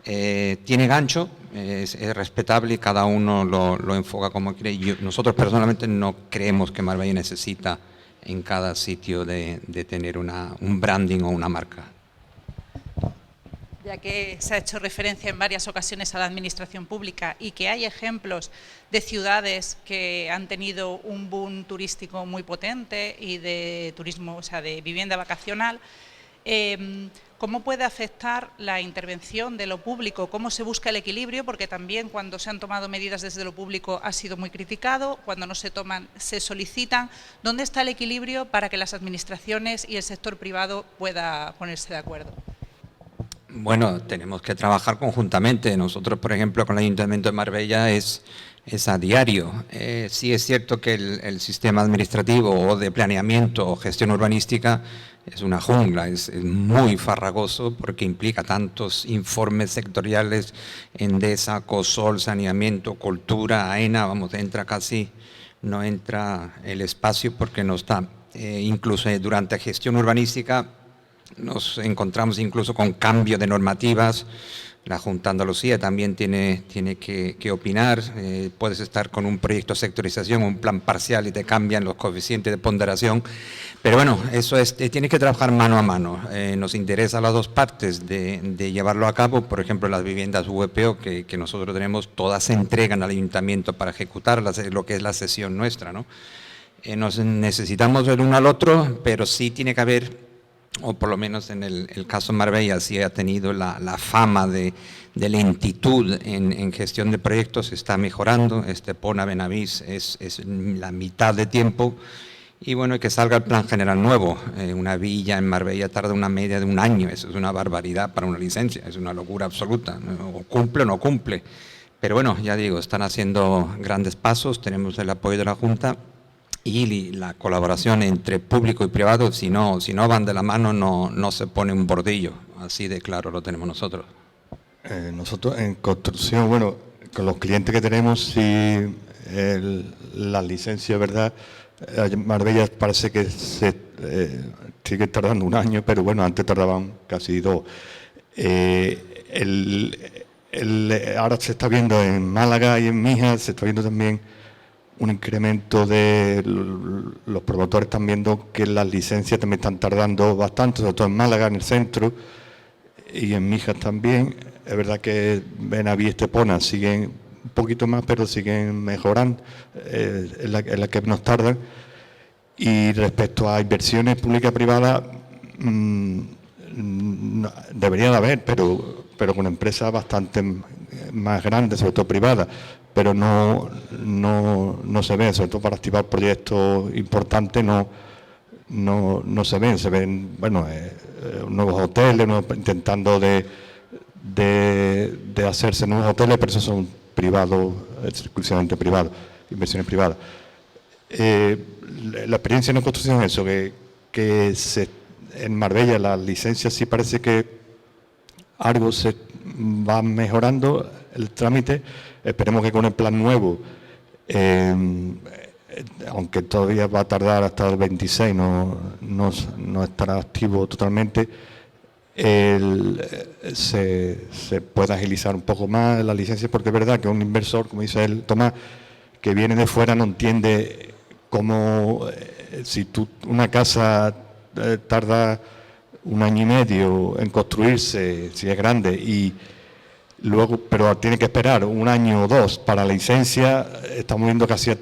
Tiene gancho, es respetable y cada uno lo enfoca como cree. Nosotros personalmente no creemos que Marbella necesita en cada sitio de tener un branding o una marca. Ya que se ha hecho referencia en varias ocasiones a la administración pública y que hay ejemplos de ciudades que han tenido un boom turístico muy potente y de turismo, o sea, de vivienda vacacional, ¿cómo puede afectar la intervención de lo público? ¿Cómo se busca el equilibrio? Porque también cuando se han tomado medidas desde lo público ha sido muy criticado, cuando no se toman se solicitan. ¿Dónde está el equilibrio para que las administraciones y el sector privado pueda ponerse de acuerdo? Bueno, tenemos que trabajar conjuntamente. Nosotros, por ejemplo, con el Ayuntamiento de Marbella es a diario. Sí es cierto que el sistema administrativo o de planeamiento o gestión urbanística es una jungla, es muy farragoso porque implica tantos informes sectoriales, Endesa, COSOL, saneamiento, cultura, AENA, vamos, no entra el espacio porque no está. Incluso durante gestión urbanística nos encontramos incluso con cambio de normativas. La Junta de Andalucía también tiene que opinar. Puedes estar con un proyecto de sectorización, un plan parcial y te cambian los coeficientes de ponderación. Pero bueno, eso tiene que trabajar mano a mano. Nos interesa a las dos partes de llevarlo a cabo. Por ejemplo, las viviendas VPO que nosotros tenemos, todas se entregan al ayuntamiento para ejecutarlas, lo que es la sesión nuestra, ¿no? Nos necesitamos el uno al otro, pero sí tiene que haber, o por lo menos en el caso Marbella sí ha tenido la fama de lentitud en gestión de proyectos, está mejorando. Estepona, Benavís es la mitad de tiempo y bueno, que salga el plan general nuevo. Una villa en Marbella tarda una media de un año, eso es una barbaridad para una licencia, es una locura absoluta, o cumple o no cumple. Pero bueno, ya digo, están haciendo grandes pasos, tenemos el apoyo de la Junta y la colaboración entre público y privado. Si no van de la mano no se pone un bordillo, así de claro lo tenemos nosotros. Nosotros en construcción, bueno, con los clientes que tenemos, sí, las licencias, ¿verdad? Marbella parece que sigue tardando un año, pero bueno, antes tardaban casi 2. Ahora se está viendo en Málaga y en Mijas, se está viendo también un incremento de los promotores, están viendo que las licencias también están tardando bastante, sobre todo en Málaga, en el centro, y en Mijas también. Es verdad que Benavís y Estepona siguen un poquito más, pero siguen mejorando, en la que nos tardan. Y respecto a inversiones públicas y privadas, debería de haber, pero con empresas bastante más grandes, sobre todo privadas, pero no se ven, sobre todo para activar proyectos importantes no se ven, bueno, nuevos hoteles, intentando de hacerse nuevos hoteles, pero esos son privados, exclusivamente privados, inversiones privadas. La experiencia en construcción es eso, que en Marbella las licencias sí parece que algo se va mejorando el trámite. Esperemos que con el plan nuevo, aunque todavía va a tardar hasta el 26, no estará activo totalmente, se puede agilizar un poco más la licencia, porque es verdad que un inversor, como dice él, Tomás, que viene de fuera no entiende cómo, si una casa tarda un año y medio en construirse, si es grande, y luego, pero tiene que esperar un año o dos para la licencia, estamos viendo casi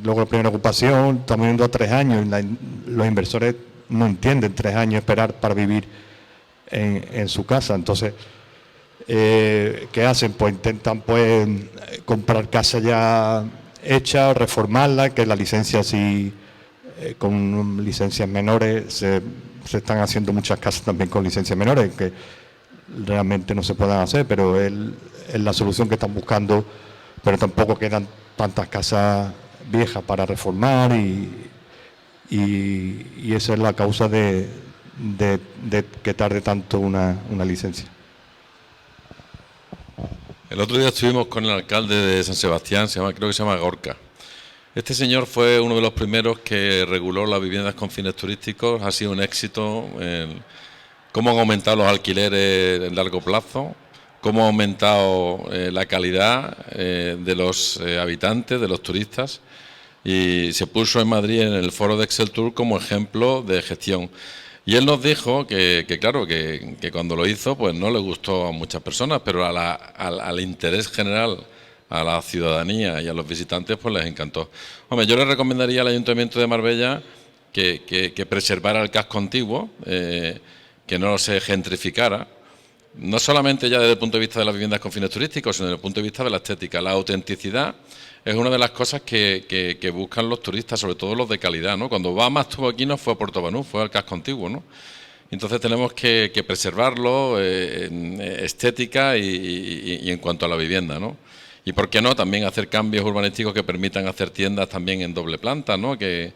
luego la primera ocupación, estamos viendo a 3 años, y los inversores no entienden 3 años esperar para vivir en su casa. Entonces, ¿qué hacen? Pues intentan comprar casa ya hecha, reformarla, que la licencia sí, con licencias menores, se están haciendo muchas casas también con licencias menores, que realmente no se puedan hacer, pero es la solución que están buscando, pero tampoco quedan tantas casas viejas para reformar y esa es la causa de que tarde tanto una licencia. El otro día estuvimos con el alcalde de San Sebastián, creo que se llama Gorka. Este señor fue uno de los primeros que reguló las viviendas con fines turísticos, ha sido un éxito. Cómo han aumentado los alquileres en largo plazo, cómo ha aumentado la calidad de los habitantes, de los turistas. y se puso en Madrid en el foro de Excel Tour como ejemplo de gestión. Y él nos dijo que claro, que cuando lo hizo pues no le gustó a muchas personas, pero al interés general, a la ciudadanía y a los visitantes pues les encantó. Hombre, yo le recomendaría al Ayuntamiento de Marbella que preservara el casco antiguo, que no se gentrificara, no solamente ya desde el punto de vista de las viviendas con fines turísticos, sino desde el punto de vista de la estética. La autenticidad es una de las cosas que buscan los turistas, sobre todo los de calidad, ¿no? Cuando Bahamas estuvo aquí no fue a Puerto Banús, fue al casco antiguo, ¿no? Entonces tenemos que preservarlo en estética y en cuanto a la vivienda, ¿no? Y por qué no también hacer cambios urbanísticos que permitan hacer tiendas también en doble planta, ¿no? Que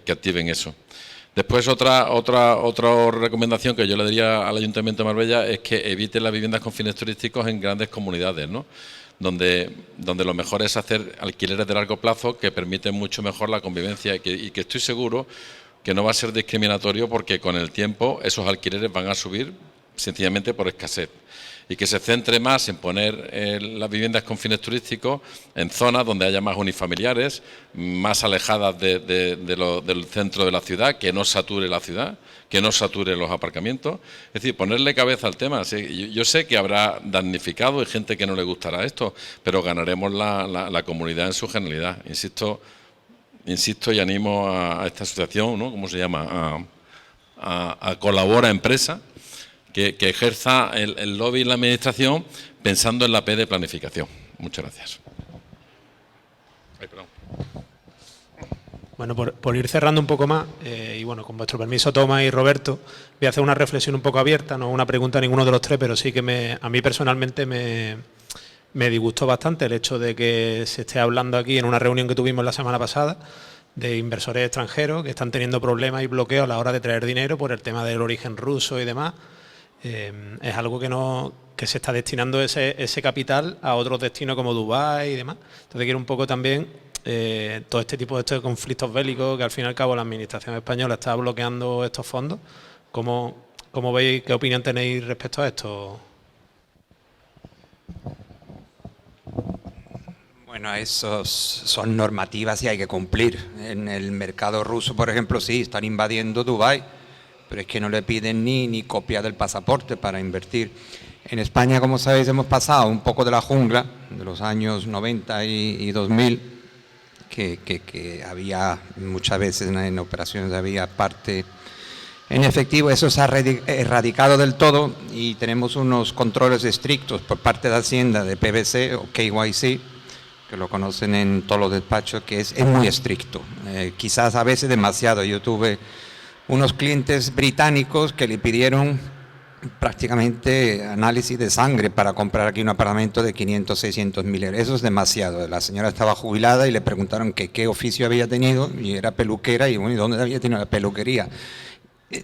activen eso. Después otra recomendación que yo le diría al Ayuntamiento de Marbella es que evite las viviendas con fines turísticos en grandes comunidades, ¿no? Donde lo mejor es hacer alquileres de largo plazo que permiten mucho mejor la convivencia y que estoy seguro que no va a ser discriminatorio, porque con el tiempo esos alquileres van a subir sencillamente por escasez, y que se centre más en poner las viviendas con fines turísticos en zonas donde haya más unifamiliares, más alejadas del centro de la ciudad, que no sature la ciudad, que no sature los aparcamientos. Es decir, ponerle cabeza al tema. Yo sé que habrá damnificado y gente que no le gustará esto, pero ganaremos la comunidad en su generalidad. Insisto y animo a esta asociación, ¿no? ¿Cómo se llama? A Colabora Empresa, que ejerza el lobby en la administración pensando en la P de planificación. Muchas gracias. Bueno, por ir cerrando un poco más, y bueno, con vuestro permiso, Tomás y Roberto, voy a hacer una reflexión un poco abierta, no una pregunta a ninguno de los tres, pero sí que a mí personalmente me disgustó bastante el hecho de que se esté hablando aquí en una reunión que tuvimos la semana pasada de inversores extranjeros que están teniendo problemas y bloqueos a la hora de traer dinero por el tema del origen ruso y demás. Es algo que se está destinando ese capital a otros destinos como Dubái y demás. Entonces quiero un poco también todo este tipo de conflictos bélicos que al fin y al cabo la administración española está bloqueando estos fondos. ¿Cómo veis, qué opinión tenéis respecto a esto? Bueno, esos son normativas y hay que cumplir. En el mercado ruso, por ejemplo, sí, están invadiendo Dubái, pero es que no le piden ni copia del pasaporte para invertir. En España, como sabéis, hemos pasado un poco de la jungla de los años 90 y 2000, que había muchas veces en operaciones, había parte en efectivo. Eso se ha erradicado del todo y tenemos unos controles estrictos por parte de Hacienda de PVC o KYC, que lo conocen en todos los despachos, que es muy estricto, quizás a veces demasiado. Yo tuve unos clientes británicos que le pidieron prácticamente análisis de sangre para comprar aquí un apartamento de 500, 600 mil euros. Eso es demasiado. La señora estaba jubilada y le preguntaron que qué oficio había tenido, y era peluquera, y bueno, ¿y dónde había tenido la peluquería?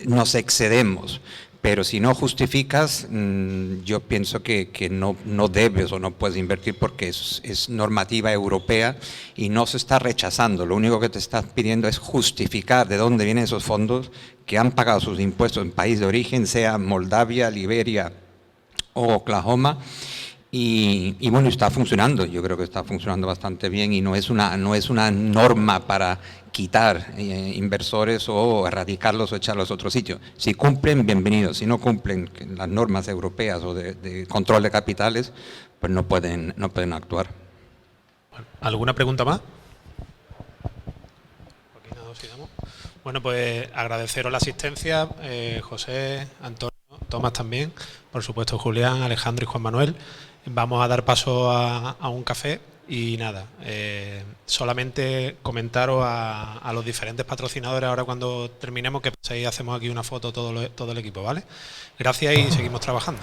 Nos excedemos, pero si no justificas, yo pienso que no debes o no puedes invertir, porque es normativa europea y no se está rechazando. Lo único que te estás pidiendo es justificar de dónde vienen esos fondos, que han pagado sus impuestos en país de origen, sea Moldavia, Liberia o Oklahoma. Y bueno, está funcionando. Yo creo que está funcionando bastante bien y no es una norma para quitar inversores o erradicarlos o echarlos a otro sitio. Si cumplen, bienvenidos. Si no cumplen las normas europeas o de control de capitales, pues no pueden actuar. ¿Alguna pregunta más? Bueno, pues agradeceros la asistencia, José, Antonio, Tomás también, por supuesto Julián, Alejandro y Juan Manuel. Vamos a dar paso a un café y nada, solamente comentaros a los diferentes patrocinadores ahora cuando terminemos que paséis y hacemos aquí una foto todo el equipo, ¿vale? Gracias y seguimos trabajando.